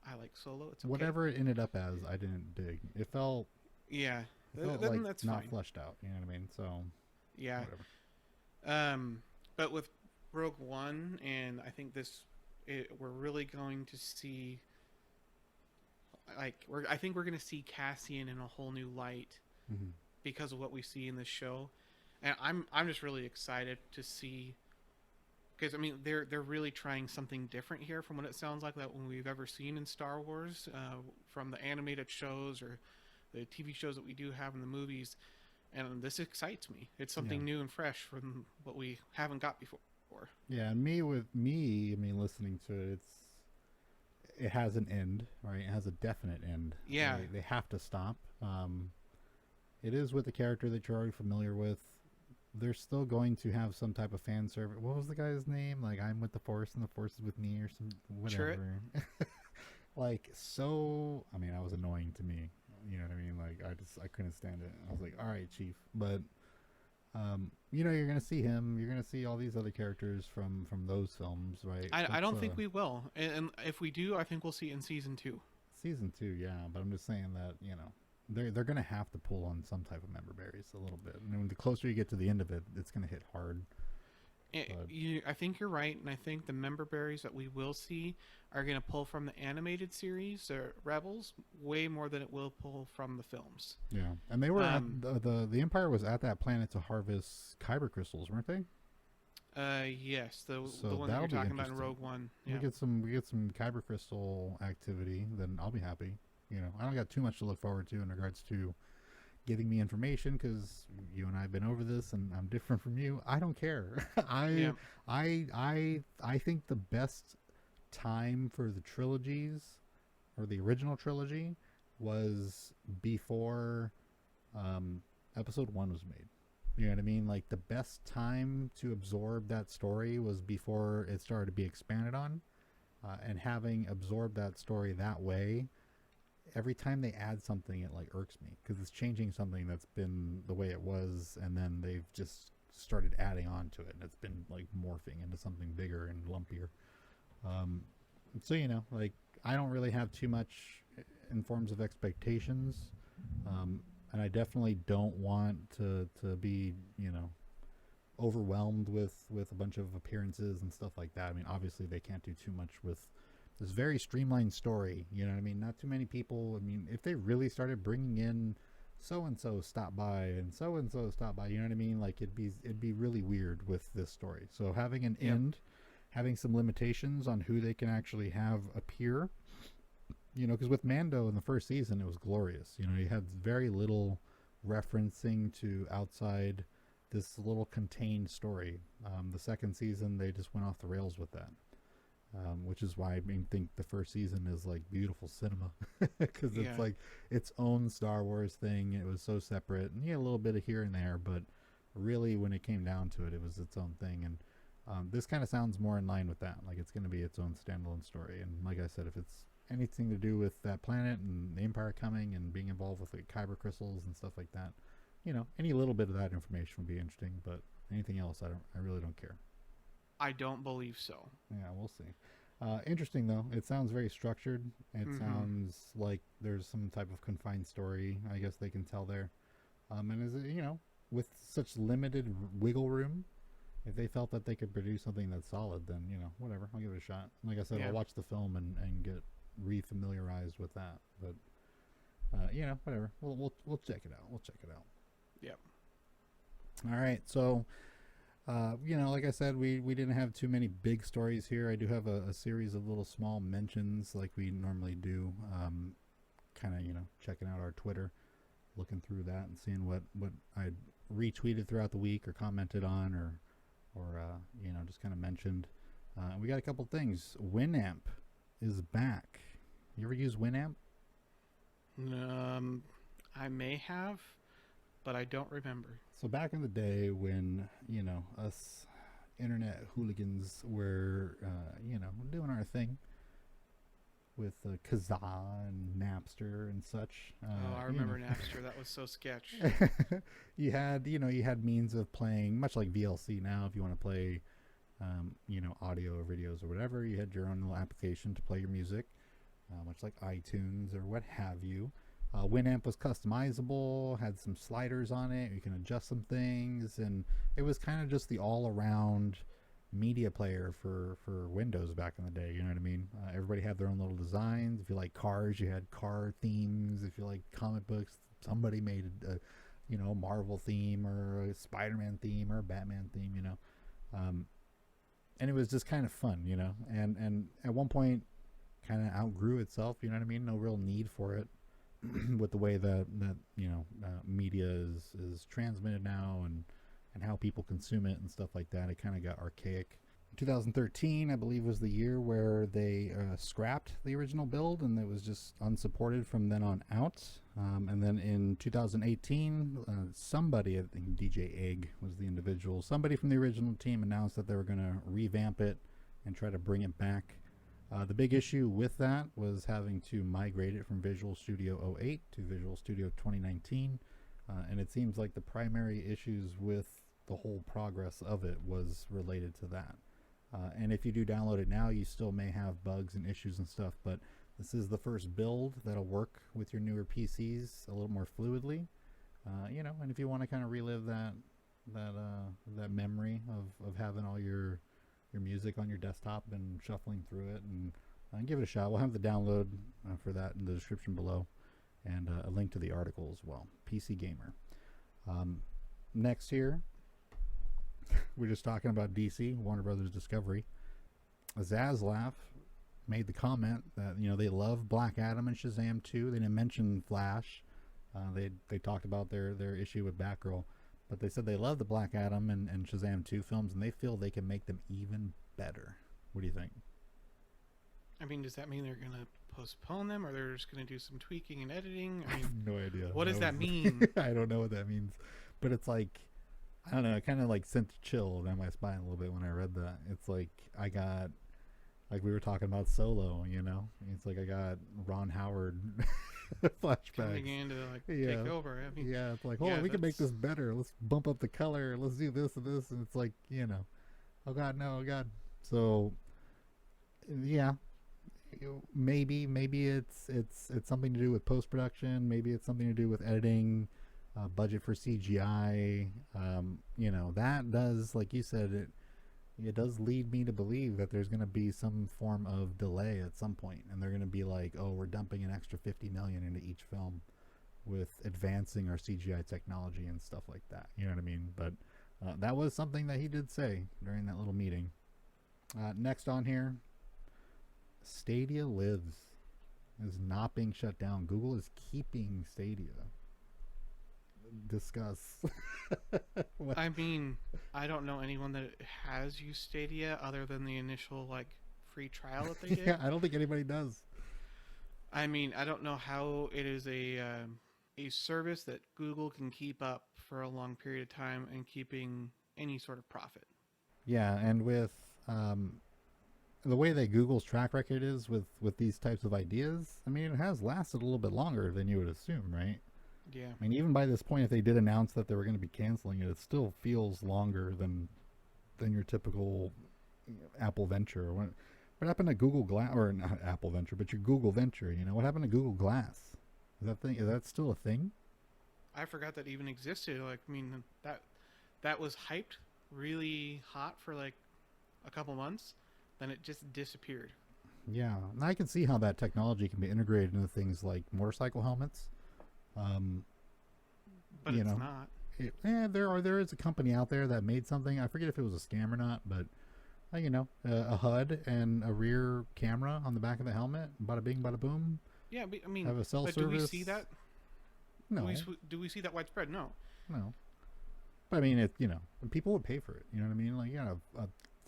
I like Solo. It's okay. Whatever it ended up as, I didn't dig. It felt like that's not fine. fleshed out. You know what I mean? So whatever. But with Rogue One, and I think we're really going to see. I think we're going to see Cassian in a whole new light because of what we see in this show, and I'm just really excited to see. Because I mean, they're really trying something different here, from what it sounds like that we've ever seen in Star Wars, from the animated shows or the TV shows that we do have in the movies, and this excites me. It's something new and fresh from what we haven't got before. Yeah, and I mean, listening to it, it has an end, right? It has a definite end. Yeah, right? They have to stop. It is with a character that you're already familiar with. They're still going to have some type of fan service. What was the guy's name? Like, I'm with the Force and the Force is with me, or some whatever. Like, so, I mean, that was annoying to me. You know what I mean? Like, I couldn't stand it. I was like, all right, Chief. But, you know, you're going to see him. You're going to see all these other characters from those films, right? I don't think we will. And if we do, I think we'll see it in Season 2. Season 2, yeah. But I'm just saying that, you know, they're going to have to pull on some type of member berries a little bit. And when the closer you get to the end of it, it's going to hit hard. I think you're right, and I think the member berries that we will see are going to pull from the animated series or Rebels way more than it will pull from the films. Yeah, and they were the Empire was at that planet to harvest kyber crystals, weren't they? Yes, the one that you're talking about in Rogue One. Yeah. We get some kyber crystal activity, then I'll be happy. You know, I don't got too much to look forward to in regards to giving me information, because you and I have been over this, and I'm different from you. I don't care. I think the best time for the trilogies, or the original trilogy, was before Episode 1 was made. You know what I mean? Like, the best time to absorb that story was before it started to be expanded on, and having absorbed that story that way. Every time they add something, it like irks me, because it's changing something that's been the way it was, and then they've just started adding on to it, and it's been like morphing into something bigger and lumpier. So, you know, like, I don't really have too much in forms of expectations. And I definitely don't want to be, overwhelmed with a bunch of appearances and stuff like that. I mean, obviously they can't do too much with this very streamlined story. You know what I mean? Not too many people. I mean, if they really started bringing in so and so stop by and so stop by, you know what I mean? Like it'd be really weird with this story. So having an end, having some limitations on who they can actually have appear, because with Mando in the first season, it was glorious. You had very little referencing to outside this little contained story. The second season, they just went off the rails with that, which is why I think the first season is like beautiful cinema because it's like its own Star Wars thing. It was so separate, and a little bit of here and there, but really when it came down to it, it was its own thing. And this kind of sounds more in line with that. Like it's going to be its own standalone story. And like I said, if it's anything to do with that planet and the Empire coming and being involved with like kyber crystals and stuff like that, any little bit of that information would be interesting. But anything else, I really don't care. I don't believe so. Yeah, we'll see. Interesting though. It sounds very structured. It sounds like there's some type of confined story, I guess they can tell there. And is it, with such limited wiggle room, if they felt that they could produce something that's solid, then whatever, I'll give it a shot. Like I said, I'll watch the film and get refamiliarized with that. But whatever. We'll check it out. Yep. All right. So, like I said, we didn't have too many big stories here. I do have a series of little small mentions like we normally do. Kind of checking out our Twitter, looking through that and seeing what I retweeted throughout the week or commented on or just kind of mentioned. We got a couple things. Winamp is back. You ever use Winamp? I may have, but I don't remember. So back in the day when, us internet hooligans were, doing our thing with Kazaa and Napster and such. I remember Napster. That was so sketch. you had means of playing, much like VLC now, if you want to play, audio or videos or whatever, you had your own little application to play your music, much like iTunes or what have you. Winamp was customizable, had some sliders on it, you can adjust some things, and it was kind of just the all-around media player for Windows back in the day. You know what I mean? Everybody had their own little designs. If you like cars, you had car themes. If you like comic books, somebody made a Marvel theme or a Spider-Man theme or a Batman theme. And it was just kind of fun, and at one point kind of outgrew itself. You know what I mean? No real need for it with the way that media is transmitted now and how people consume it and stuff like that. It kind of got archaic. 2013, I believe, was the year where they scrapped the original build and it was just unsupported from then on out. And then in 2018, somebody, I think DJ Egg was the individual, somebody from the original team announced that they were going to revamp it and try to bring it back. The big issue with that was having to migrate it from Visual Studio 08 to Visual Studio 2019. And it seems like the primary issues with the whole progress of it was related to that. And if you do download it now, you still may have bugs and issues and stuff, but this is the first build that'll work with your newer PCs a little more fluidly. And if you want to kind of relive that memory of having all your music on your desktop and shuffling through it, and give it a shot. We'll have the download for that in the description below, and a link to the article as well. PC Gamer. Next here, we're just talking about DC, Warner Brothers Discovery. Zaslav made the comment that they love Black Adam and Shazam 2. They didn't mention Flash. They talked about their issue with Batgirl, but they said they love the Black Adam and Shazam 2 films, and they feel they can make them even better. What do you think? I mean, does that mean they're going to postpone them, or they're just going to do some tweaking and editing? I have no idea. What does that mean? I don't know what that means, but it's like, I don't know, it kind of like sent a chill down my spine a little bit when I read that. It's like I got, like we were talking about Solo, it's like I got Ron Howard flashbacks coming in to take over. I mean, it's like, we can make this better. Let's bump up the color. Let's do this and this, and it's like, oh God, no, oh God. So yeah, maybe it's something to do with post production. Maybe it's something to do with editing, budget for CGI. That does, like you said, it does lead me to believe that there's going to be some form of delay at some point, and they're going to be like, oh, we're dumping an extra 50 million into each film with advancing our CGI technology and stuff like that. You know what I mean? But that was something that he did say during that little meeting. Next on here, Stadia lives, is not being shut down. Google is keeping Stadia. Discuss. I mean, I don't know anyone that has used Stadia other than the initial like free trial that they did. Yeah, I don't think anybody does. I mean, I don't know how it is a service that Google can keep up for a long period of time and keeping any sort of profit. Yeah, and with the way that Google's track record is with these types of ideas, I mean, it has lasted a little bit longer than you would assume, right? Yeah. I mean, even by this point, if they did announce that they were going to be canceling it, it still feels longer than your typical Apple venture. What happened to Google Glass, or not Apple venture, but your Google venture? What happened to Google Glass? Is that still a thing? I forgot that even existed. Like, I mean, that was hyped really hot for like a couple months, then it just disappeared. Yeah, and I can see how that technology can be integrated into things like motorcycle helmets. But it's not. There is a company out there that made something. I forget if it was a scam or not, but a HUD and a rear camera on the back of the helmet. Bada bing, bada boom. Yeah, but, I mean, have a cell service. Do we see that? No. Do we see that widespread? No. No. But I mean, people would pay for it. You know what I mean? Like, a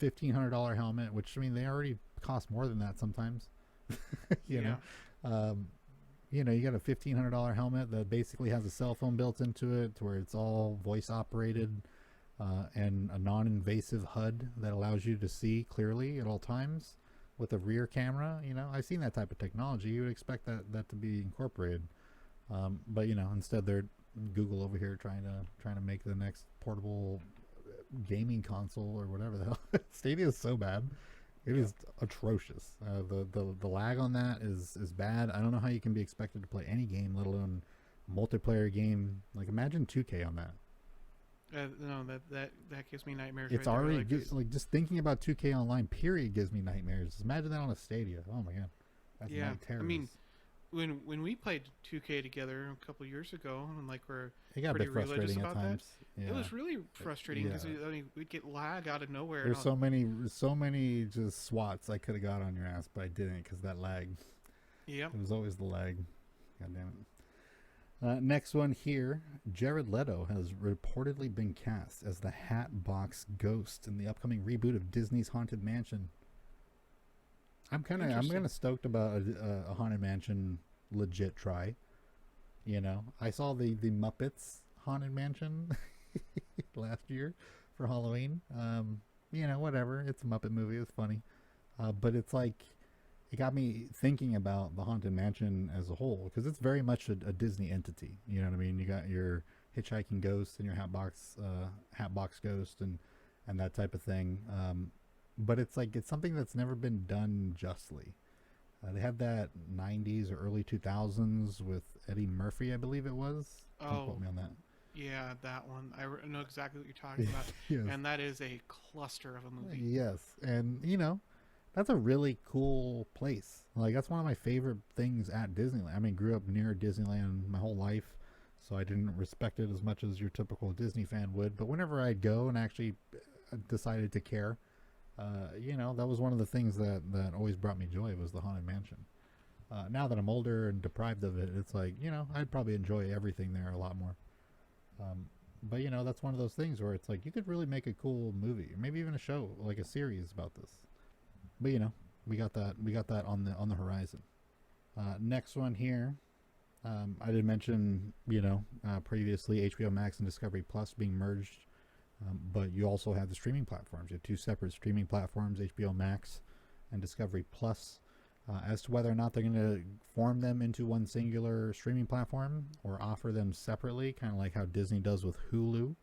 $1,500 helmet, which, I mean, they already cost more than that sometimes. you got a $1,500 helmet that basically has a cell phone built into it, to where it's all voice operated, and a non-invasive HUD that allows you to see clearly at all times with a rear camera. I've seen that type of technology. You would expect that to be incorporated, but instead they're Google over here trying to make the next portable gaming console or whatever the hell. Stadia is so bad. It is atrocious. The lag on that is bad. I don't know how you can be expected to play any game, let alone multiplayer game. Like, imagine 2K on that. No, that gives me nightmares. It's right already there. like just thinking about 2K online. Period gives me nightmares. Imagine that on a Stadia. Oh my god, that's night terrors. I mean, when we played 2K together a couple years ago, and like it got a pretty bit frustrating about at times. that, it was really frustrating because we'd get lag out of nowhere. There's so many just swats I could have got on your ass, but I didn't because that lag. Yeah, it was always the lag. God damn it. Next one here, Jared Leto has reportedly been cast as the Hatbox Ghost in the upcoming reboot of Disney's Haunted Mansion. I'm kind of stoked about a Haunted Mansion legit try. I saw the Muppets Haunted Mansion last year for Halloween. Whatever. It's a Muppet movie. It was funny, but it's like, it got me thinking about the Haunted Mansion as a whole, because it's very much a Disney entity. You know what I mean? You got your hitchhiking ghost and your Hatbox Ghost and that type of thing. But it's something that's never been done justly. They had that 90s or early 2000s with Eddie Murphy, I believe it was. Don't quote me on that. Yeah, that one. I know exactly what you're talking about. Yes. And that is a cluster of a movie. Yes. And, that's a really cool place. Like, that's one of my favorite things at Disneyland. I mean, grew up near Disneyland my whole life, so I didn't respect it as much as your typical Disney fan would. But whenever I'd go and actually decided to care, that was one of the things that always brought me joy, was the Haunted Mansion. Now that I'm older and deprived of it, it's like, I'd probably enjoy everything there a lot more. But that's one of those things where it's like, you could really make a cool movie, or maybe even a show, like a series about this. But we got that on the horizon. Next one here, I did mention previously HBO Max and Discovery Plus being merged, but you also have the streaming platforms. You have two separate streaming platforms, HBO Max and Discovery Plus. As to whether or not they're going to form them into one singular streaming platform or offer them separately, kind of like how Disney does with Hulu.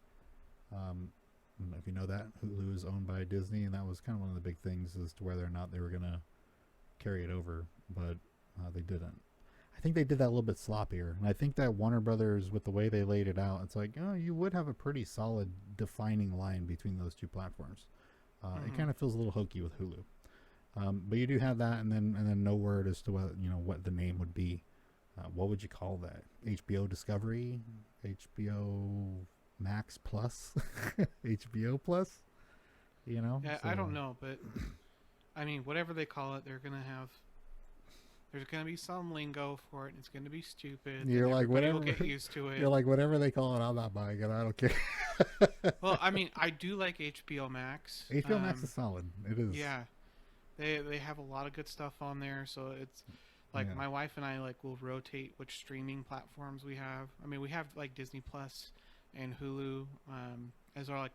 I don't know if you know that Hulu is owned by Disney, and that was kind of one of the big things as to whether or not they were going to carry it over, but they didn't. I think they did that a little bit sloppier, and I think that Warner Brothers, with the way they laid it out, it's like, oh, you would have a pretty solid defining line between those two platforms. It kind of feels a little hokey with Hulu, but you do have that, and then no word as to what the name would be. What would you call that? HBO Discovery, HBO Max Plus, HBO Plus. Yeah, so. I don't know, but I mean, whatever they call it, there's gonna be some lingo for it. And it's gonna be stupid. You're like, everybody whatever. will get used to it. You're like, whatever they call it, I'm not buying it. I don't care. Well, I mean, I do like HBO Max. HBO Max is solid. It is. Yeah, they have a lot of good stuff on there. So it's like my wife and I will rotate which streaming platforms we have. I mean, we have like Disney Plus and Hulu as our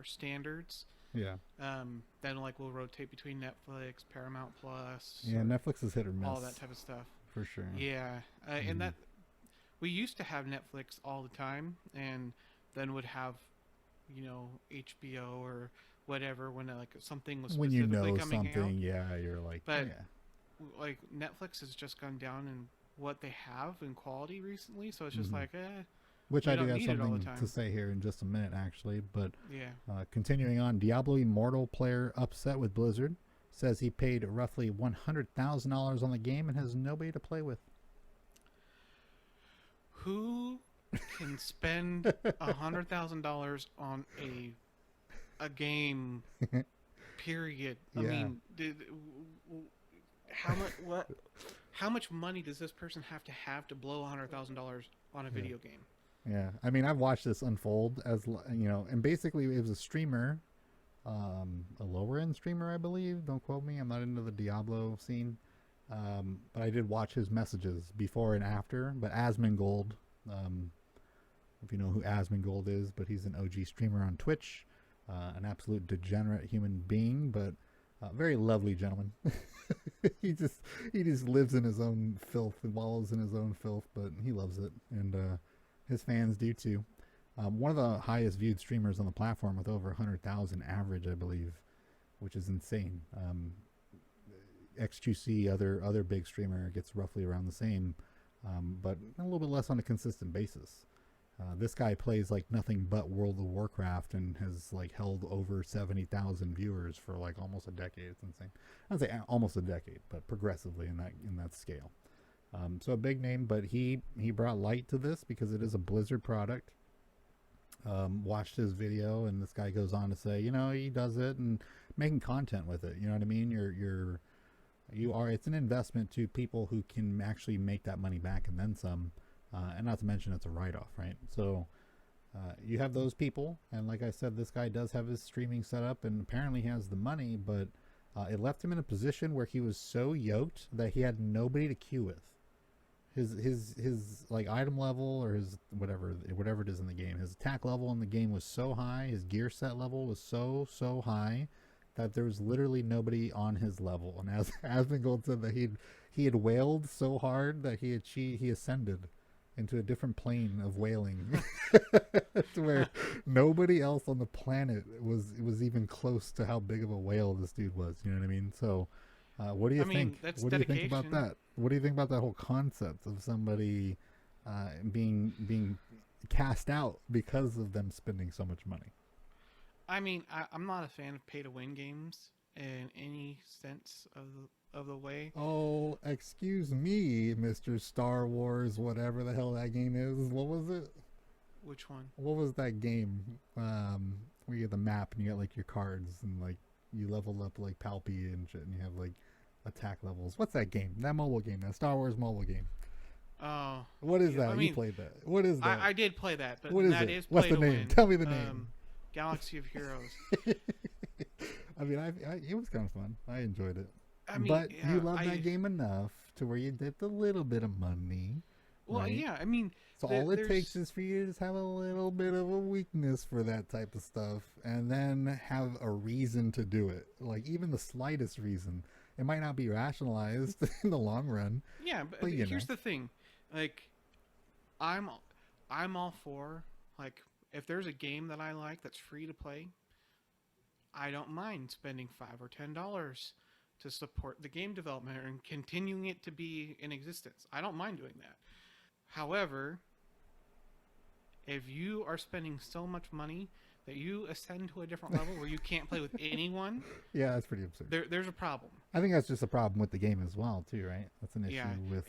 standards. Yeah. Then we'll rotate between Netflix, Paramount Plus. Yeah, Netflix is hit or miss. All that type of stuff. For sure. Yeah, and that we used to have Netflix all the time, and then would have, HBO or whatever when something was specifically coming out. Yeah, you're like, but yeah. Netflix has just gone down in what they have in quality recently, so it's just Which I do have need it all the something time. to say here in just a minute, actually. But yeah. Continuing on, Diablo Immortal player upset with Blizzard, says he paid roughly $100,000 on the game and has nobody to play with. Who can spend $100,000 on a game? Period. Yeah. I mean, how much money does this person have to blow $100,000 on a video game? Yeah, I mean, I've watched this unfold and basically it was a streamer, a lower end streamer, I believe. Don't quote me. I'm not into the Diablo scene. But I did watch his messages before and after. But Asmongold, if you know who Asmongold is, but he's an OG streamer on Twitch, an absolute degenerate human being, but very lovely gentleman. he just lives in his own filth and wallows in his own filth, but he loves it, and his fans do too. One of the highest viewed streamers on the platform with over 100,000 average, I believe, which is insane. XQC, other big streamer, gets roughly around the same, but a little bit less on a consistent basis. This guy plays like nothing but World of Warcraft and has held over 70,000 viewers for almost a decade. It's insane. I'd say almost a decade, but progressively in that scale. So a big name, but he brought light to this because it is a Blizzard product. Watched his video, and this guy goes on to say, he does it and making content with it. You know what I mean? It's an investment to people who can actually make that money back and then some. And not to mention it's a write-off, right? So you have those people, and like I said, this guy does have his streaming set up and apparently has the money, but it left him in a position where he was so yoked that he had nobody to queue with. His item level, or his whatever it is in the game, his attack level in the game was so high, his gear set level was so high that there was literally nobody on his level. And as Asmongold said, that he had wailed so hard that he ascended into a different plane of wailing to where nobody else on the planet was even close to how big of a whale this dude was. You know what I mean? So what do you think? What do you think about that? What do you think about that whole concept of somebody being cast out because of them spending so much money? I mean, I'm not a fan of pay-to-win games in any sense of the way. Oh, excuse me, Mr. Star Wars, whatever the hell that game is. What was it? Which one? What was that game? Where you get the map and you get your cards and you level up Palpy and shit, and you have attack levels. What's that game? That mobile game, that Star Wars mobile game. Oh. What is that? You played that. What is that? I did play that, but what is that it? is play What's the to name? win. Tell me the name. Galaxy of Heroes. I mean, it was kind of fun. I enjoyed it. I mean, but you loved that game enough to where you did the little bit of money. Well, right? yeah, I mean... So all it takes is for you to just have a little bit of a weakness for that type of stuff and then have a reason to do it. Even the slightest reason. It might not be rationalized in the long run. Yeah, but here's the thing. I'm all for, if there's a game that I like that's free to play, I don't mind spending $5 or $10 to support the game development and continuing it to be in existence. I don't mind doing that. However, if you are spending so much money that you ascend to a different level where you can't play with anyone, yeah, that's pretty absurd. There's a problem. I think that's just a problem with the game as well, too, right? That's an issue Yeah, with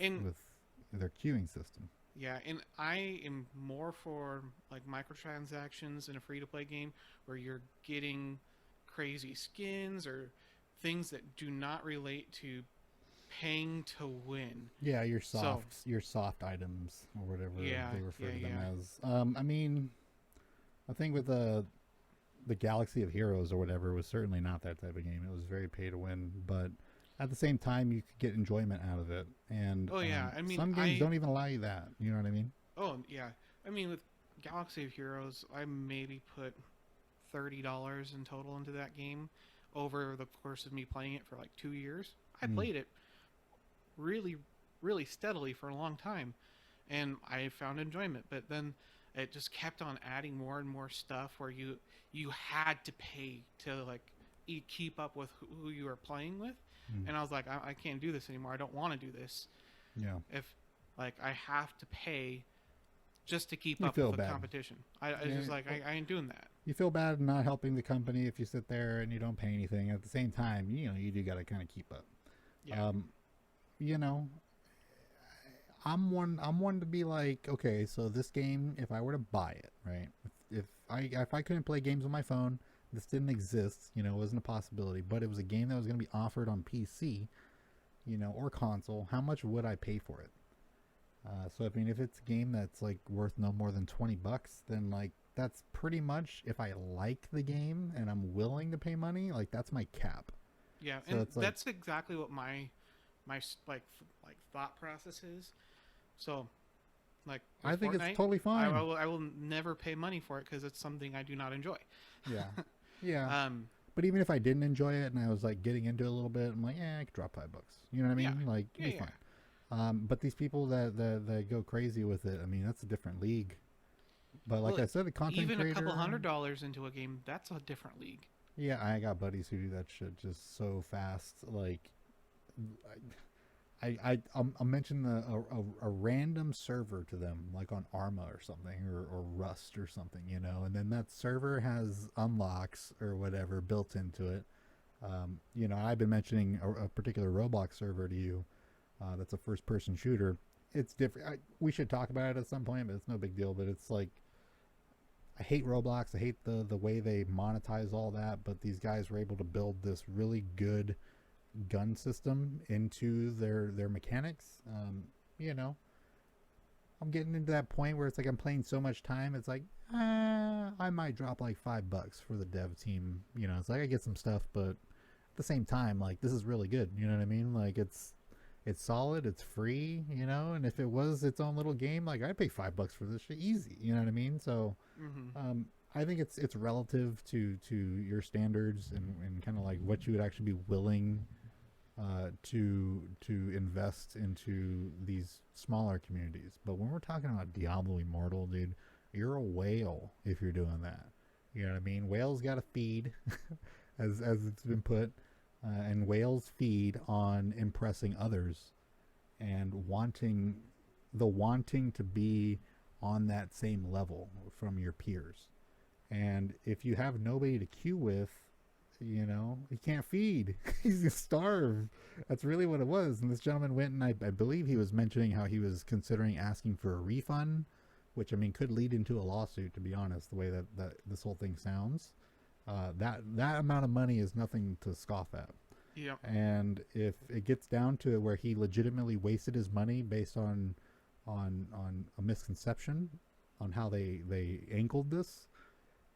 their queuing system. Yeah, and I am more for like microtransactions in a free-to-play game where you're getting crazy skins or things that do not relate to paying to win. Yeah, your soft items or whatever they refer to them as. I mean, I think with the Galaxy of Heroes or whatever was certainly not that type of game. It was very pay to win, but at the same time, you could get enjoyment out of it. And I mean, some games don't even allow you that. You know what I mean? Oh yeah, I mean with Galaxy of Heroes, I maybe put $30 in total into that game over the course of me playing it for like 2 years. I played it really, really steadily for a long time, and I found enjoyment. But then it just kept on adding more and more stuff where you had to pay to like keep up with who you are playing with. And I was like, I can't do this anymore. I don't want to do this. Yeah. If like I have to pay just to keep up with the competition, I just like I ain't doing that. You feel bad not helping the company if you sit there and you don't pay anything. At the same time, you do got to kind of keep up. Yeah. I'm one to be like, okay, so this game, if I were to buy it, right? If I couldn't play games on my phone, this didn't exist, it wasn't a possibility, but it was a game that was going to be offered on PC, or console, how much would I pay for it? So I mean, if it's a game that's like worth no more than $20, then like that's pretty much, if I like the game and I'm willing to pay money, like that's my cap. Yeah, so and that's exactly what my like thought process is. So, like, I think it's totally fine. I will never pay money for it because it's something I do not enjoy. Yeah, yeah. But even if I didn't enjoy it and I was like getting into it a little bit, I'm like, I could drop $5. You know what I mean? Yeah. Like, it'd be fine. But these people that go crazy with it, I mean, that's a different league. But like I said, the content even creator, a couple $100 into a game, that's a different league. Yeah, I got buddies who do that shit just so fast. Like, I'll mention a random server to them, like on Arma or something, or Rust or something, and then that server has unlocks or whatever built into it. I've been mentioning a particular Roblox server to you. That's a first-person shooter. It's different. We should talk about it at some point, but it's no big deal. But it's like, I hate Roblox. I hate the way they monetize all that. But these guys were able to build this really good gun system into their mechanics. I'm getting into that point where it's like I'm playing so much time, it's like I might drop like $5 for the dev team. It's like I get some stuff, but at the same time, like, this is really good. You know what I mean? Like, it's solid, it's free, and if it was its own little game, like, I'd pay $5 for this shit easy. You know what I mean? So I think it's relative to your standards and kind of like what you would actually be willing to invest into these smaller communities. But when we're talking about Diablo Immortal, dude, you're a whale if you're doing that. You know what I mean? Whales got to feed, as it's been put, and whales feed on impressing others and wanting to be on that same level from your peers. And if you have nobody to queue with, he can't feed. He's gonna starve. That's really what it was. And this gentleman went and I believe he was mentioning how he was considering asking for a refund, which, I mean, could lead into a lawsuit, to be honest, the way that this whole thing sounds. That amount of money is nothing to scoff at. Yeah. And if it gets down to it where he legitimately wasted his money based on a misconception on how they angled this,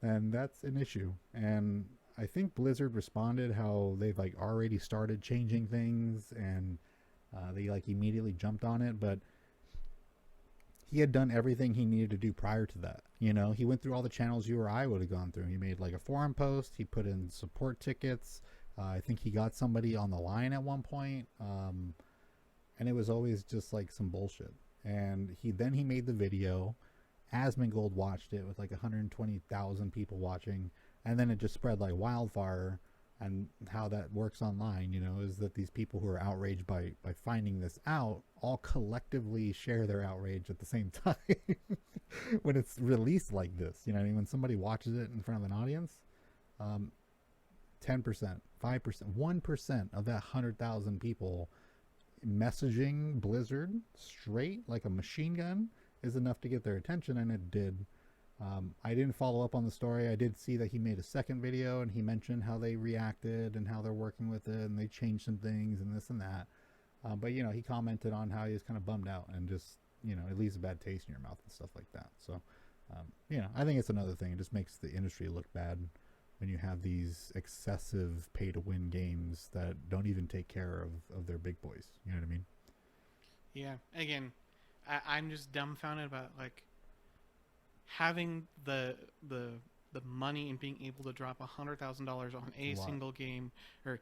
then that's an issue. And I think Blizzard responded how they've like already started changing things, and they like immediately jumped on it. But he had done everything he needed to do prior to that. He went through all the channels you or I would have gone through. He made like a forum post. He put in support tickets. I think he got somebody on the line at one point. And it was always just like some bullshit. And he made the video. Asmongold watched it with like 120,000 people watching. And then it just spread like wildfire. And how that works online, is that these people who are outraged by finding this out all collectively share their outrage at the same time when it's released like this. You know what I mean? When somebody watches it in front of an audience, 10%, 5%, 1% of that 100,000 people messaging Blizzard straight like a machine gun is enough to get their attention, and it did. I didn't follow up on the story. I did see that he made a second video and he mentioned how they reacted and how they're working with it and they changed some things and this and that. But he commented on how he was kind of bummed out and just, it leaves a bad taste in your mouth and stuff like that. So, I think it's another thing. It just makes the industry look bad when you have these excessive pay to win games that don't even take care of their big boys. You know what I mean? Yeah. Again, I'm just dumbfounded about like having the money and being able to drop $100,000 on a single game, or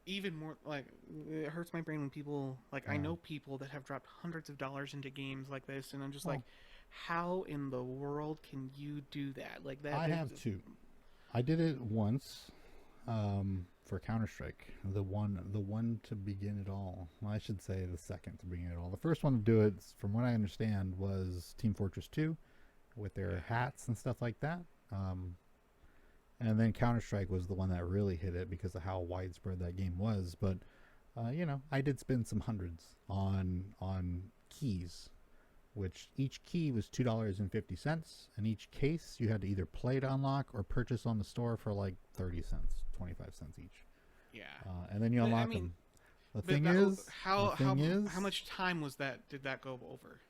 even more. Like, it hurts my brain when people like I know people that have dropped hundreds of dollars into games like this, and I'm just like, how in the world can you do that? Like that. I have two. I did it once for Counter-Strike, the one to begin it all. Well, I should say the second to begin it all. The first one to do it, from what I understand, was Team Fortress 2. With their hats and stuff like that. And then Counter-Strike was the one that really hit it because of how widespread that game was. But, I did spend some hundreds on keys, which each key was $2.50. And each case you had to either play to unlock or purchase on the store for like 30 cents, 25 cents each. Yeah. And then you unlock them. The thing is, how much time was that? Did that go over?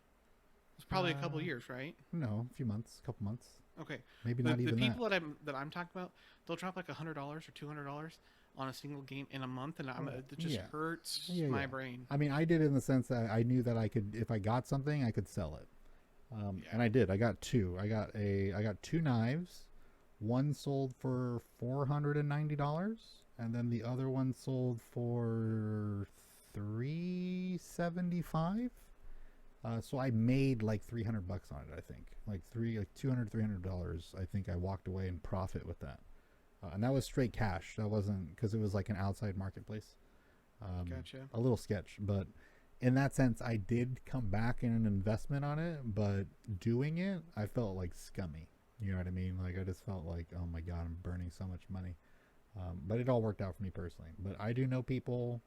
It's probably a couple years, right? No, a few months, a couple months. Okay. Maybe not even that. The people that I'm talking about, they'll drop like $100 or $200 on a single game in a month, and it just hurts my brain. I mean, I did it in the sense that I knew that I could, if I got something, I could sell it, and I did. I got two. I got two knives. One sold for $490, and then the other one sold for $375. So I made like $300 on it. I think like $200-$300. I think I walked away in profit with that, and that was straight cash. That wasn't because it was like an outside marketplace. Gotcha. A little sketch, but in that sense, I did come back in an investment on it. But doing it, I felt like scummy. You know what I mean? Like I just felt like, oh my god, I'm burning so much money. But it all worked out for me personally. But I do know people.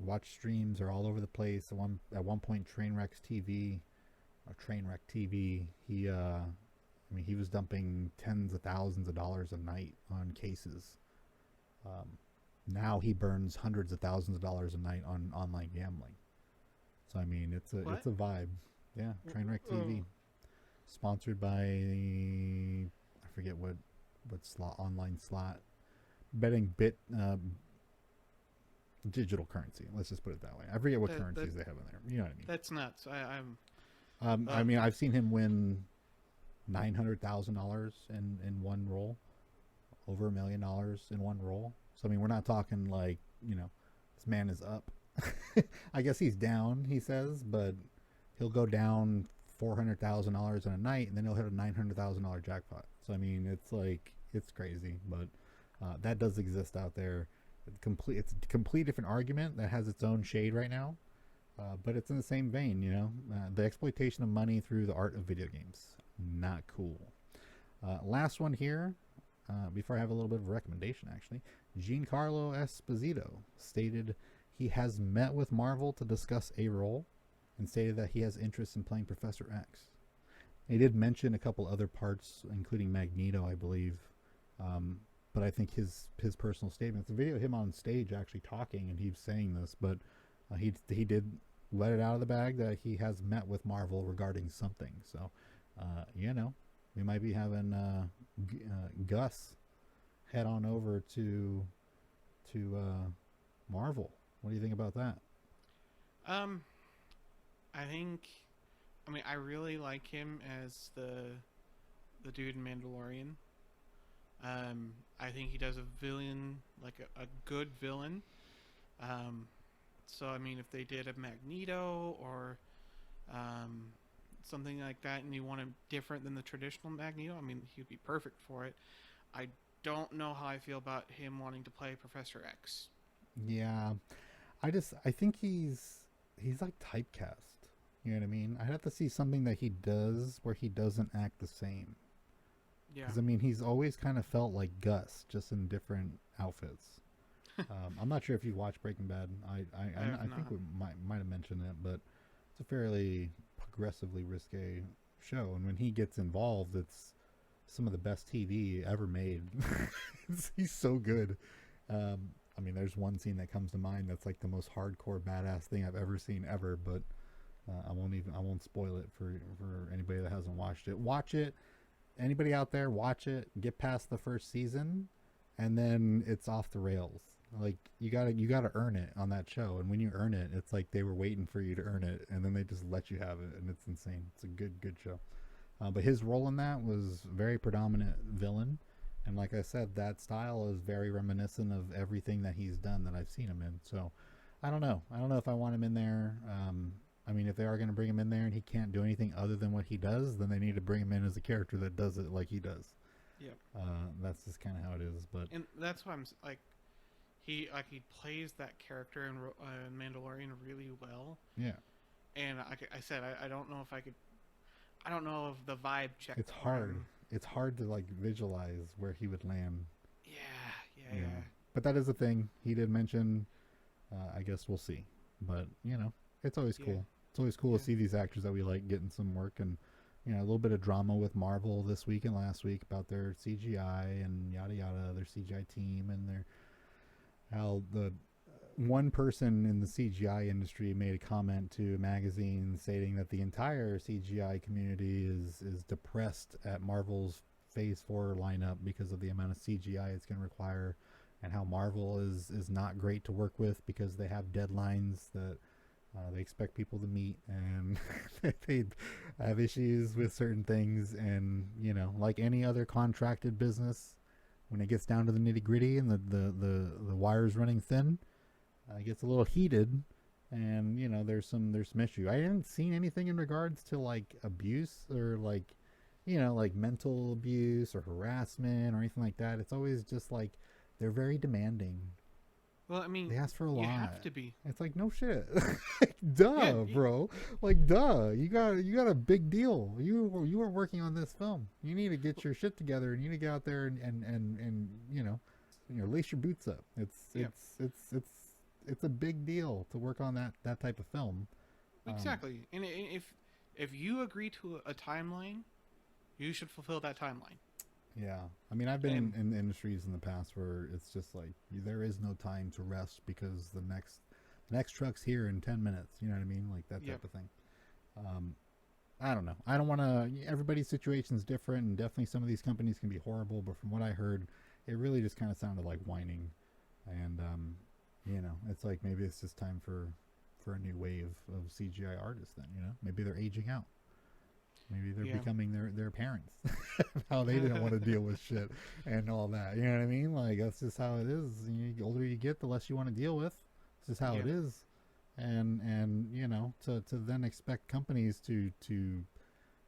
Watch streams are all over the place. At one point, Trainwreck TV, he was dumping tens of thousands of dollars a night on cases. Now he burns hundreds of thousands of dollars a night on online gambling. So I mean, it's a vibe. Yeah, Trainwreck TV, sponsored by I forget what online slot betting digital currency. Let's just put it that way. I forget what currencies they have in there. You know what I mean? That's nuts. I mean, I've seen him win $900,000 in one roll, over $1 million in one roll. So I mean, we're not talking like this man is up. I guess he's down. He says, but he'll go down $400,000 in a night, and then he'll hit a $900,000 jackpot. So I mean, it's crazy, but that does exist out there. It's a complete different argument that has its own shade right now, but it's in the same vein. The exploitation of money through the art of video games, not cool. Last one here, before I have a little bit of a recommendation, actually. Giancarlo Esposito stated he has met with Marvel to discuss a role and stated that he has interest in playing Professor X. He did mention a couple other parts, including Magneto, I believe. But I think his personal statements, the video of him on stage actually talking, and he was saying this, but he did let it out of the bag that he has met with Marvel regarding something. So, we might be having Gus head on over to Marvel. What do you think about that? I really like him as the dude in Mandalorian. I think he does a villain, like a good villain. So I mean, if they did a Magneto or something like that, and you want him different than the traditional Magneto, I mean, he'd be perfect for it. I don't know how I feel about him wanting to play Professor X. Yeah, I think he's like typecast. You know what I mean? I'd have to see something that he does where he doesn't act the same. Yeah. Because I mean, he's always kind of felt like Gus, just in different outfits. I'm not sure if you watched Breaking Bad. I think we might have mentioned it, but it's a fairly progressively risque show, and when he gets involved, it's some of the best TV ever made. He's so good. I mean, there's one scene that comes to mind that's like the most hardcore badass thing I've ever seen ever, but I won't spoil it for anybody that hasn't watched it. Watch it. Anybody out there, watch it. Get past the first season, and then it's off the rails. Like you gotta earn it on that show, and when you earn it, it's like they were waiting for you to earn it, and then they just let you have it, and it's insane. It's a good show. But his role in that was very predominant villain, and like I said, that style is very reminiscent of everything that he's done that I've seen him in. So I don't know. I don't know if I want him in there. I mean, if they are going to bring him in there and he can't do anything other than what he does, then they need to bring him in as a character that does it like he does. Yep. That's just kind of how it is. But and that's why I'm like, he plays that character in Mandalorian really well. Yeah. And I said I don't know if I could. I don't know if the vibe check. It's hard. It's hard to like visualize where he would land. Yeah. But that is a thing. He did mention. I guess we'll see. But it's always cool. Yeah. It's always cool to see these actors that we like getting some work, and a little bit of drama with Marvel this week and last week about their CGI and yada yada, their CGI team, and how the one person in the CGI industry made a comment to a magazine stating that the entire CGI community is depressed at Marvel's Phase 4 lineup because of the amount of CGI it's going to require, and how Marvel is not great to work with because they have deadlines that they expect people to meet, and they have issues with certain things, and like any other contracted business, when it gets down to the nitty gritty and the wires running thin, it gets a little heated, and there's some issue. I haven't seen anything in regards to like abuse or like like mental abuse or harassment or anything like that. It's always just like they're very demanding. Well, I mean, they ask for a lot. You have to be. It's like, no shit. Duh, bro. Like, duh. You got a big deal. You were working on this film. You need to get your shit together. You need to get out there and lace your boots up. It's a big deal to work on that type of film. Exactly. And if you agree to a timeline, you should fulfill that timeline. Yeah, I mean, I've been in industries in the past where it's just like there is no time to rest because the next truck's here in 10 minutes. You know what I mean? Like that type of thing. I don't know. I don't want to. Everybody's situation is different, and definitely some of these companies can be horrible. But from what I heard, it really just kind of sounded like whining, and it's like maybe it's just time for a new wave of CGI artists. Then maybe they're aging out. Maybe they're becoming their parents. How they didn't want to deal with shit and all that. You know what I mean? Like, that's just how it is. The older you get, the less you want to deal with. This is how it is. And to then expect companies to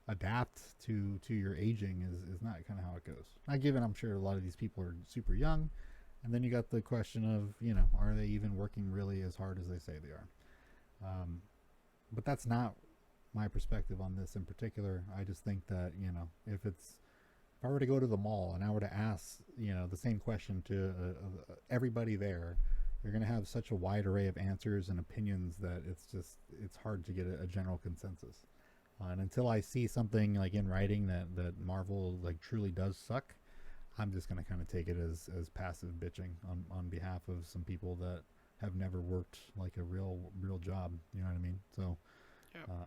adapt to your aging is not kind of how it goes. Now, given I'm sure a lot of these people are super young. And then you got the question of, are they even working really as hard as they say they are? But that's not my perspective on this in particular. I just think that if I were to go to the mall and I were to ask the same question to everybody there, you're going to have such a wide array of answers and opinions that it's hard to get a general consensus. And until I see something like in writing that Marvel like truly does suck, I'm just going to kind of take it as passive bitching on behalf of some people that have never worked like a real job. You know what I mean? So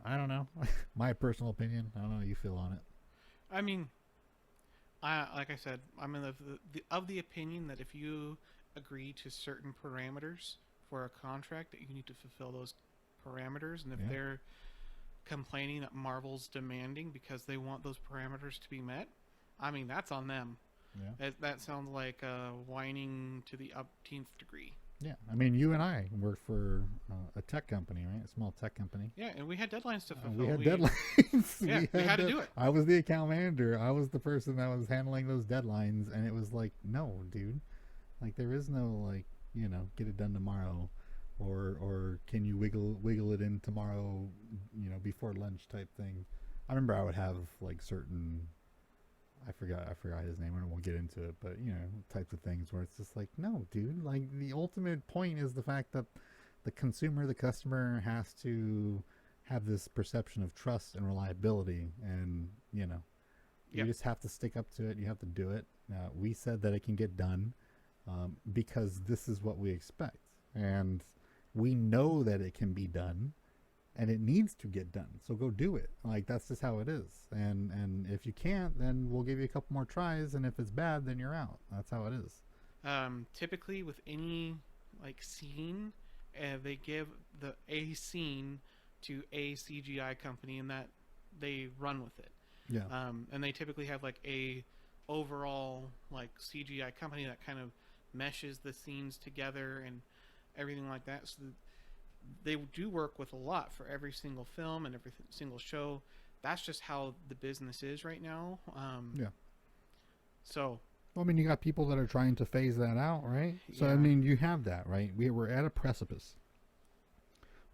I don't know. My personal opinion. I don't know how you feel on it. I mean, like I said, I'm in the opinion that if you agree to certain parameters for a contract, that you need to fulfill those parameters. And if they're complaining that Marvel's demanding because they want those parameters to be met, I mean, that's on them. Yeah. That sounds like whining to the upteenth degree. Yeah, I mean, you and I work for a tech company, right? A small tech company. Yeah, and we had deadlines to fulfill. We had deadlines. Yeah, we had to do it. I was the account manager. I was the person that was handling those deadlines, and it was like, no, dude, like there is no like, get it done tomorrow, or can you wiggle it in tomorrow, before lunch type thing. I remember I would have like certain, I forgot his name. I won't get into it, but types of things where it's just like, no, dude. Like the ultimate point is the fact that the consumer, the customer, has to have this perception of trust and reliability, and you just have to stick up to it. You have to do it. We said that it can get done because this is what we expect, and we know that it can be done. And it needs to get done, so go do it. Like that's just how it is. And if you can't, then we'll give you a couple more tries. And if it's bad, then you're out. That's how it is. Typically, with any like scene, they give the a scene to a CGI company, and that they run with it. Yeah. And they typically have like a overall like CGI company that kind of meshes the scenes together and everything like that. So they do work with a lot for every single film and every single show. That's just how the business is right now. Yeah. So, well, I mean, you got people that are trying to phase that out, right? So, yeah. I mean, you have that, right? We're at a precipice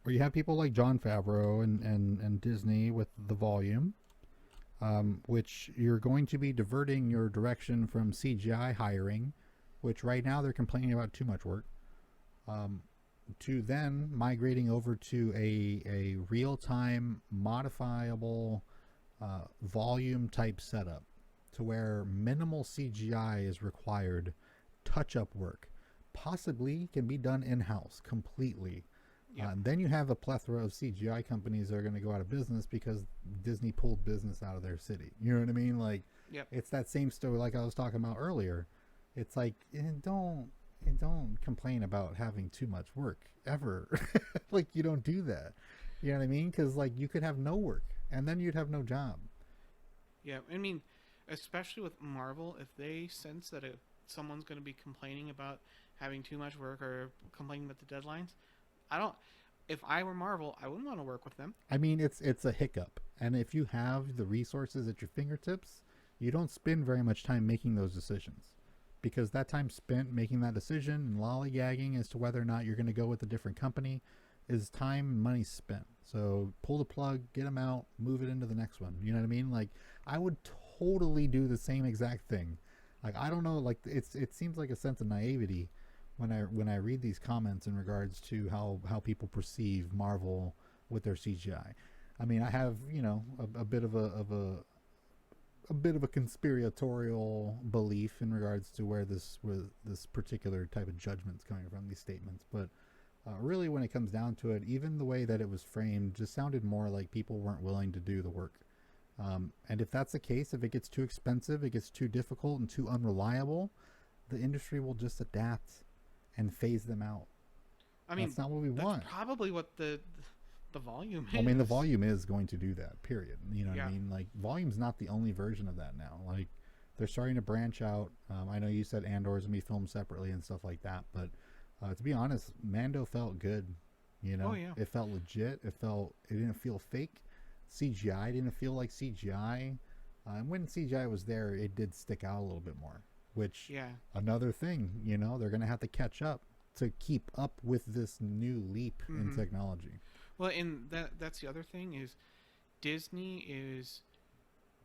where you have people like Jon Favreau and Disney with the volume, which you're going to be diverting your direction from CGI hiring, which right now they're complaining about too much work. To then migrating over to a real-time modifiable volume type setup to where minimal CGI is required, touch-up work possibly can be done in-house completely. Yeah. Then you have a plethora of CGI companies that are going to go out of business because Disney pulled business out of their city. You know what I mean? Like, It's that same story like I was talking about earlier. It's like, don't complain about having too much work ever. Like, you don't do that. You know what I mean? Because like you could have no work and then you'd have no job. Yeah, I mean, especially with Marvel, if they sense that someone's going to be complaining about having too much work or complaining about the deadlines, if I were Marvel, I wouldn't want to work with them. I mean, it's a hiccup, and if you have the resources at your fingertips, you don't spend very much time making those decisions. Because that time spent making that decision and lollygagging as to whether or not you're going to go with a different company is time and money spent. So pull the plug, get them out, move it into the next one. You know what I mean? Like, I would totally do the same exact thing. Like, I don't know, like it seems like a sense of naivety when I read these comments in regards to how people perceive Marvel with their CGI. I mean, I have a bit of a conspiratorial belief in regards to where this particular type of judgment's coming from, these statements. But really, when it comes down to it, even the way that it was framed just sounded more like people weren't willing to do the work. And if that's the case, if it gets too expensive, it gets too difficult and too unreliable, the industry will just adapt and phase them out. I mean, that's not what we want. Probably what the volume is. I mean, the volume is going to do that, period. You know what Yeah. I mean? Like, volume's not the only version of that now. Like, they're starting to branch out. I know you said Andor's going to be filmed separately and stuff like that, but to be honest, Mando felt good. Oh, yeah. It felt legit. It didn't feel fake. CGI didn't feel like CGI. And when CGI was there, it did stick out a little bit more, which, another thing, they're going to have to catch up to keep up with this new leap in technology. Well, and that's the other thing is Disney is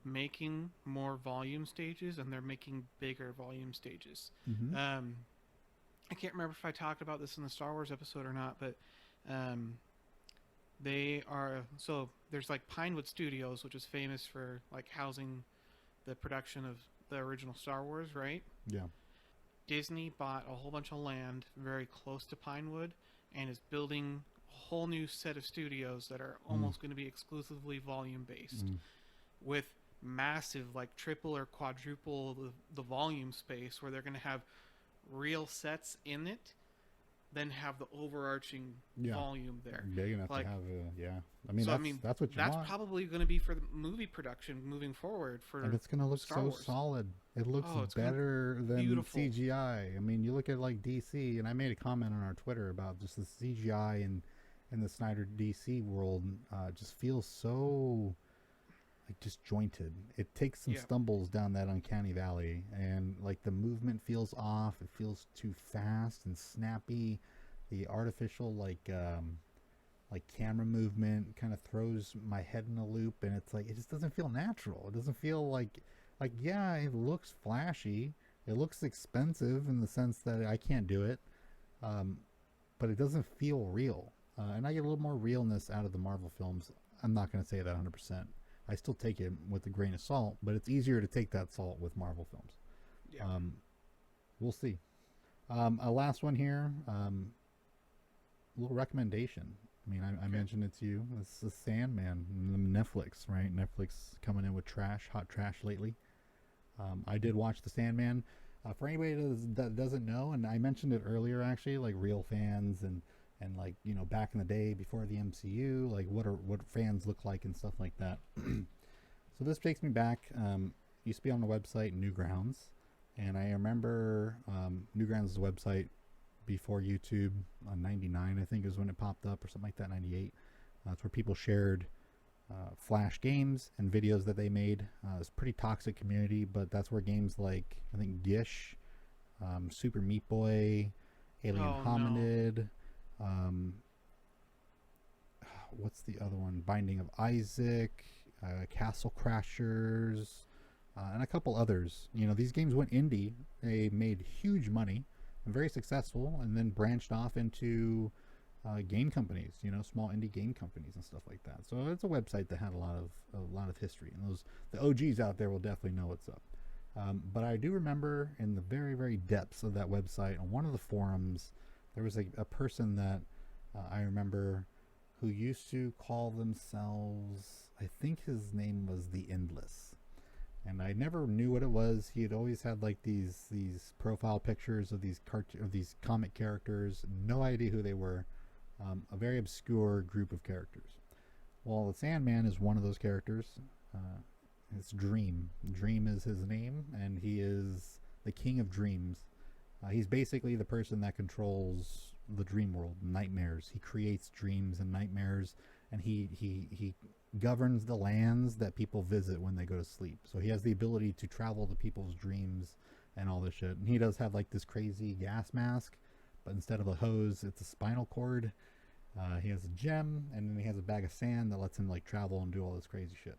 making more volume stages, and they're making bigger volume stages. Mm-hmm. I can't remember if I talked about this in the Star Wars episode or not, but they are, so there's like Pinewood Studios, which is famous for like housing the production of the original Star Wars, right? Yeah. Disney bought a whole bunch of land very close to Pinewood and is building a whole new set of studios that are almost going to be exclusively volume based with massive, like triple or quadruple the volume space, where they're going to have real sets in it then have the overarching volume there. Big enough like, to have I mean, so that's what you that's want. probably going to be for the movie production moving forward for And it's going to look Star so Wars. solid. It looks It's better than beautiful. CGI. I mean, you look at like DC, and I made a comment on our Twitter about just the CGI and the Snyder DC world just feels so like disjointed. It takes some stumbles down that uncanny valley, and like the movement feels off. It feels too fast and snappy. The artificial like camera movement kind of throws my head in a loop, and it's like it just doesn't feel natural. It doesn't feel like yeah, it looks flashy. It looks expensive in the sense that I can't do it, but it doesn't feel real. And I get a little more realness out of the Marvel films. I'm not going to say that 100%. I still take it with a grain of salt, but it's easier to take that salt with Marvel films. Yeah. We'll see. A last one here. A little recommendation. I mean, I mentioned it to you. It's the Sandman, Netflix, right? Netflix coming in with hot trash lately. I did watch the Sandman. For anybody that doesn't know, and I mentioned it earlier, actually, like real fans and like back in the day before the MCU, like what fans look like and stuff like that. So this takes me back. Used to be on the website Newgrounds, and I remember Newgrounds is a website before YouTube. On 99 I think is when it popped up, or something like that. 98. That's where people shared Flash games and videos that they made. It's a pretty toxic community, but that's where games like I think Gish, Super Meat Boy, Alien Hominid, what's the other one? Binding of Isaac, Castle Crashers, and a couple others. These games went indie. They made huge money and very successful, and then branched off into game companies, small indie game companies and stuff like that. So it's a website that had a lot of history, and the OGs out there will definitely know what's up. But I do remember in the very, very depths of that website, on one of the forums, there was a person that I remember who used to call themselves, I think his name was The Endless. And I never knew what it was. He had always had like these profile pictures of these comic characters. No idea who they were. A very obscure group of characters. Well, the Sandman is one of those characters. It's Dream. Dream is his name, and he is the king of dreams. He's basically the person that controls the dream world, nightmares. He creates dreams and nightmares, and he governs the lands that people visit when they go to sleep. So he has the ability to travel to people's dreams and all this shit. And he does have like this crazy gas mask, but instead of a hose, it's a spinal cord. He has a gem, and then he has a bag of sand that lets him like travel and do all this crazy shit.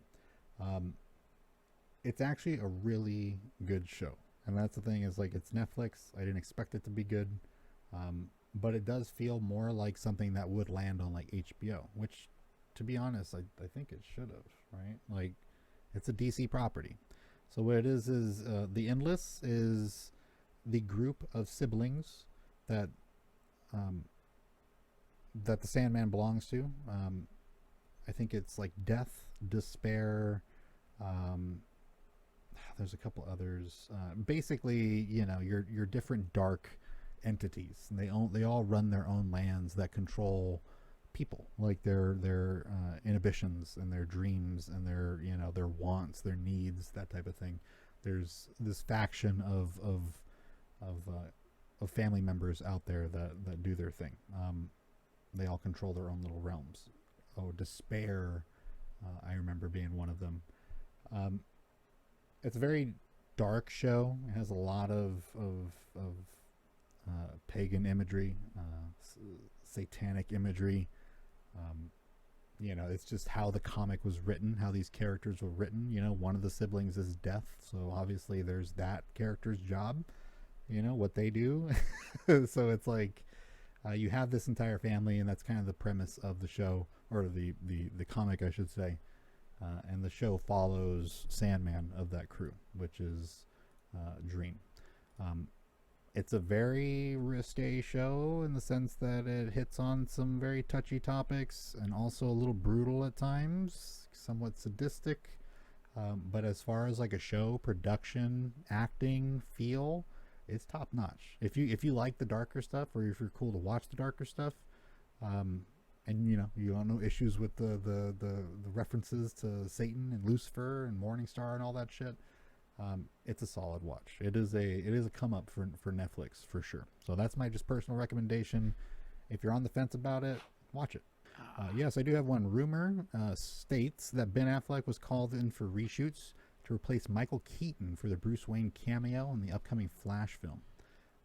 It's actually a really good show. And that's the thing, is like, it's Netflix. I didn't expect it to be good. But it does feel more like something that would land on like HBO, which, to be honest, I think it should have, right? Like, it's a DC property. So what it is The Endless is the group of siblings that that the Sandman belongs to. I think it's like Death, Despair, there's a couple others. Basically, your different dark entities, and they all run their own lands that control people, like their inhibitions and their dreams and their wants, their needs, that type of thing. There's this faction of family members out there that do their thing. They all control their own little realms. Despair, I remember being one of them. It's a very dark show. It has a lot of pagan imagery, satanic imagery. It's just how the comic was written, how these characters were written. One of the siblings is Death, so obviously there's that character's job, what they do. So it's like you have this entire family, and that's kind of the premise of the show, or the comic, I should say. And the show follows Sandman of that crew, which is Dream. It's a very risque show in the sense that it hits on some very touchy topics, and also a little brutal at times, somewhat sadistic. But as far as like a show, production, acting, feel, it's top notch. If you like the darker stuff, or if you're cool to watch the darker stuff, and you don't know issues with the references to Satan and Lucifer and Morningstar and all that shit, it's a solid watch. It is a come up for Netflix for sure. So that's my just personal recommendation. If you're on the fence about it, watch it. Yes, I do have one. Rumor states that Ben Affleck was called in for reshoots to replace Michael Keaton for the Bruce Wayne cameo in the upcoming Flash film.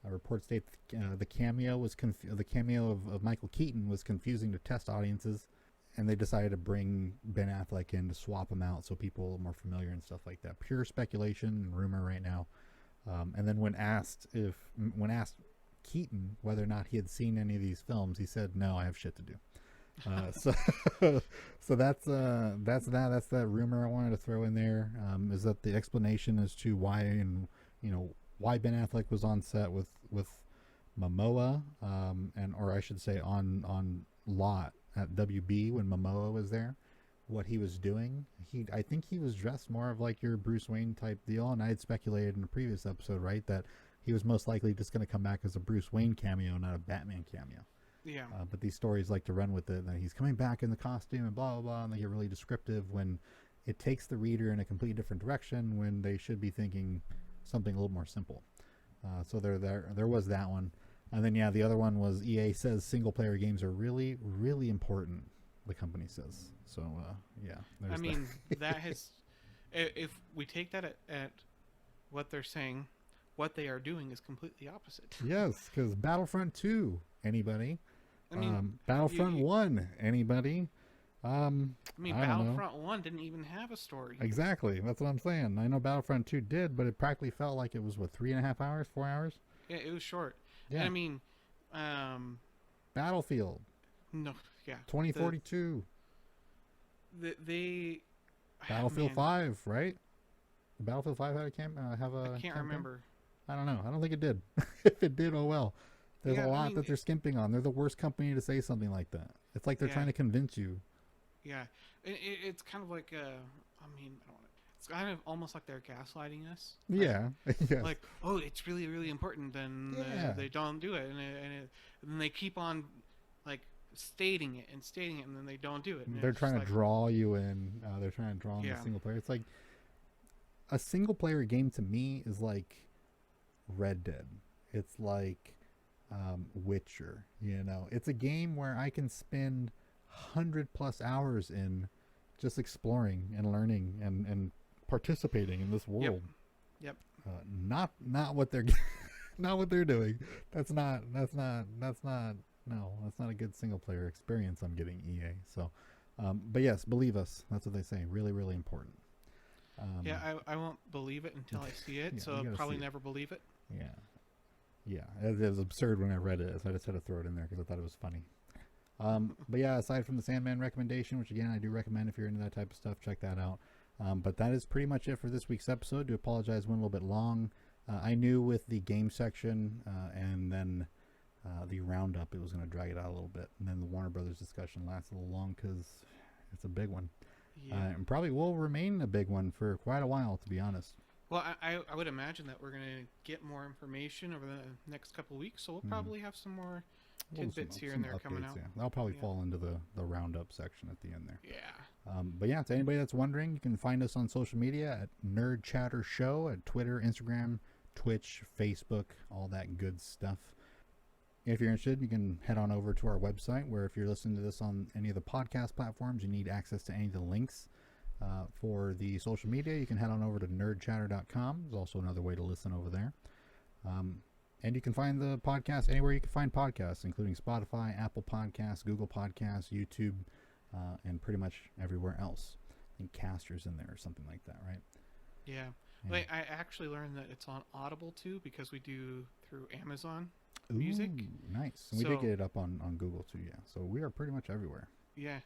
A report states the cameo of Michael Keaton was confusing to test audiences, and they decided to bring Ben Affleck in to swap him out so people are more familiar and stuff like that. Pure speculation and rumor right now. And then when asked Keaton whether or not he had seen any of these films, he said, "No, I have shit to do." So that's that rumor I wanted to throw in there. Is that the explanation as to why Ben Affleck was on set with Momoa, or I should say on lot at WB when Momoa was there, what he was doing. I think he was dressed more of like your Bruce Wayne type deal, and I had speculated in a previous episode, right, that he was most likely just going to come back as a Bruce Wayne cameo, not a Batman cameo. Yeah. But these stories like to run with it, that he's coming back in the costume and blah, blah, blah, and they get really descriptive when it takes the reader in a completely different direction when they should be thinking something a little more simple. So there was that one. And then, the other one was EA says single-player games are really, really important, the company says. So, I mean, that has... If we take that at what they're saying, what they are doing is completely opposite. Yes, because Battlefront 2, anybody? I mean, Battlefront 1, anybody? Battlefront 1 didn't even have a story. Exactly. That's what I'm saying. I know Battlefront 2 did, but it practically felt like it was, 3.5 hours, 4 hours? Yeah, it was short. Yeah. And I mean, Battlefield. No, yeah. 2042. Battlefield 5, right? Battlefield 5 had a I can't remember. I don't know. I don't think it did. If it did, oh well. There's a lot that they're skimping on. They're the worst company to say something like that. It's like they're trying to convince you. Yeah. It's kind of like, I don't want to. It's kind of almost like they're gaslighting us. Yeah. Yes. Like, oh, it's really, really important, and they don't do it. And then they keep on, like, stating it, and then they don't do it. And they're trying to draw you in. They're trying to draw in the single player. It's like, a single player game to me is like Red Dead. It's like Witcher. It's a game where I can spend 100+ hours in just exploring and learning and participating in this world. Yep. Not what they're not what they're doing. That's not a good single player experience I'm getting, EA. So but yes, believe us. That's what they say. Really, really important. I won't believe it until I see it, so I'll probably never believe it. Yeah, it was absurd when I read it, so I just had to throw it in there because I thought it was funny. But yeah, aside from the Sandman recommendation, which again I do recommend if you're into that type of stuff, check that out. But that is pretty much it for this week's episode. Do apologize, went a little bit long. I knew with the game section and then the roundup, it was going to drag it out a little bit, and then the Warner Brothers discussion lasted a little long because it's a big one. Yeah. And probably will remain a big one for quite a while, to be honest. Well, I would imagine that we're going to get more information over the next couple of weeks, so we'll probably have some more tidbits here and there updates, coming out. Yeah. That'll probably fall into the roundup section at the end there. Yeah. But yeah, to anybody that's wondering, you can find us on social media at Nerd Chatter Show at Twitter, Instagram, Twitch, Facebook, all that good stuff. If you're interested, you can head on over to our website, where if you're listening to this on any of the podcast platforms, you need access to any of the links for the social media, you can head on over to nerdchatter.com. There's also another way to listen over there. And you can find the podcast anywhere you can find podcasts, including Spotify, Apple Podcasts, Google Podcasts, YouTube, and pretty much everywhere else. I think Caster's in there or something like that, right? Yeah. Wait, I actually learned that it's on Audible too, because we do through Amazon Music. Ooh, nice. And we did get it up on Google too, yeah. So we are pretty much everywhere. Yeah.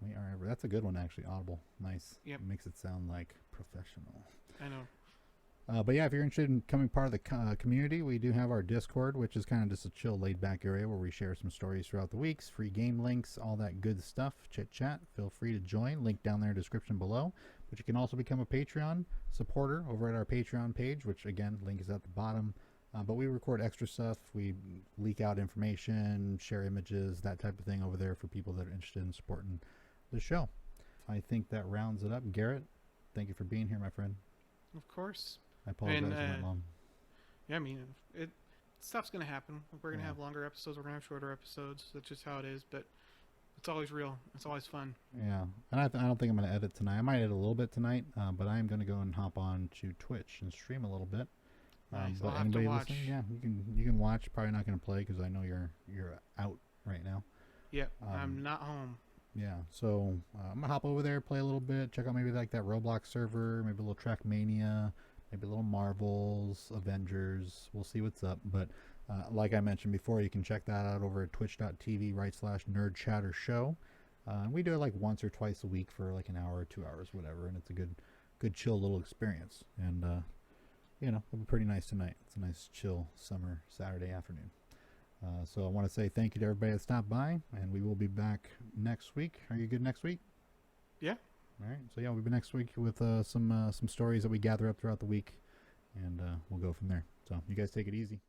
We are everywhere. That's a good one, actually. Audible. Nice. Yep. It makes it sound like professional. I know. But yeah, if you're interested in becoming part of the community, we do have our Discord, which is kind of just a chill, laid-back area where we share some stories throughout the weeks, free game links, all that good stuff, chit-chat. Feel free to join. Link down there in the description below. But you can also become a Patreon supporter over at our Patreon page, which, again, link is at the bottom But we record extra stuff. We leak out information, share images, that type of thing over there for people that are interested in supporting the show. I think that rounds it up. Garrett, thank you for being here, my friend. Of course. I apologize for my mom. Yeah, I mean, stuff's going to happen. We're going to have longer episodes. We're going to have shorter episodes. That's just how it is. But it's always real. It's always fun. Yeah. And I don't think I'm going to edit tonight. I might edit a little bit tonight, but I am going to go and hop on to Twitch and stream a little bit. Nice. But anybody listening, yeah, you can watch. Probably not going to play because I know you're out right now. Yep, I'm not home. Yeah, so I'm gonna hop over there, play a little bit, check out maybe like that Roblox server, maybe a little Trackmania, maybe a little Marvels, Avengers. We'll see what's up. But like I mentioned before, you can check that out over at twitch.tv/nerdchattershow. We do it like once or twice a week for like an hour or 2 hours, whatever, and it's a good chill little experience. And it'll be pretty nice tonight. It's a nice chill summer Saturday afternoon. So I want to say thank you to everybody that stopped by, and we will be back next week. Are you good next week? Yeah. All right. So yeah, we'll be next week with some stories that we gather up throughout the week, and we'll go from there. So you guys take it easy.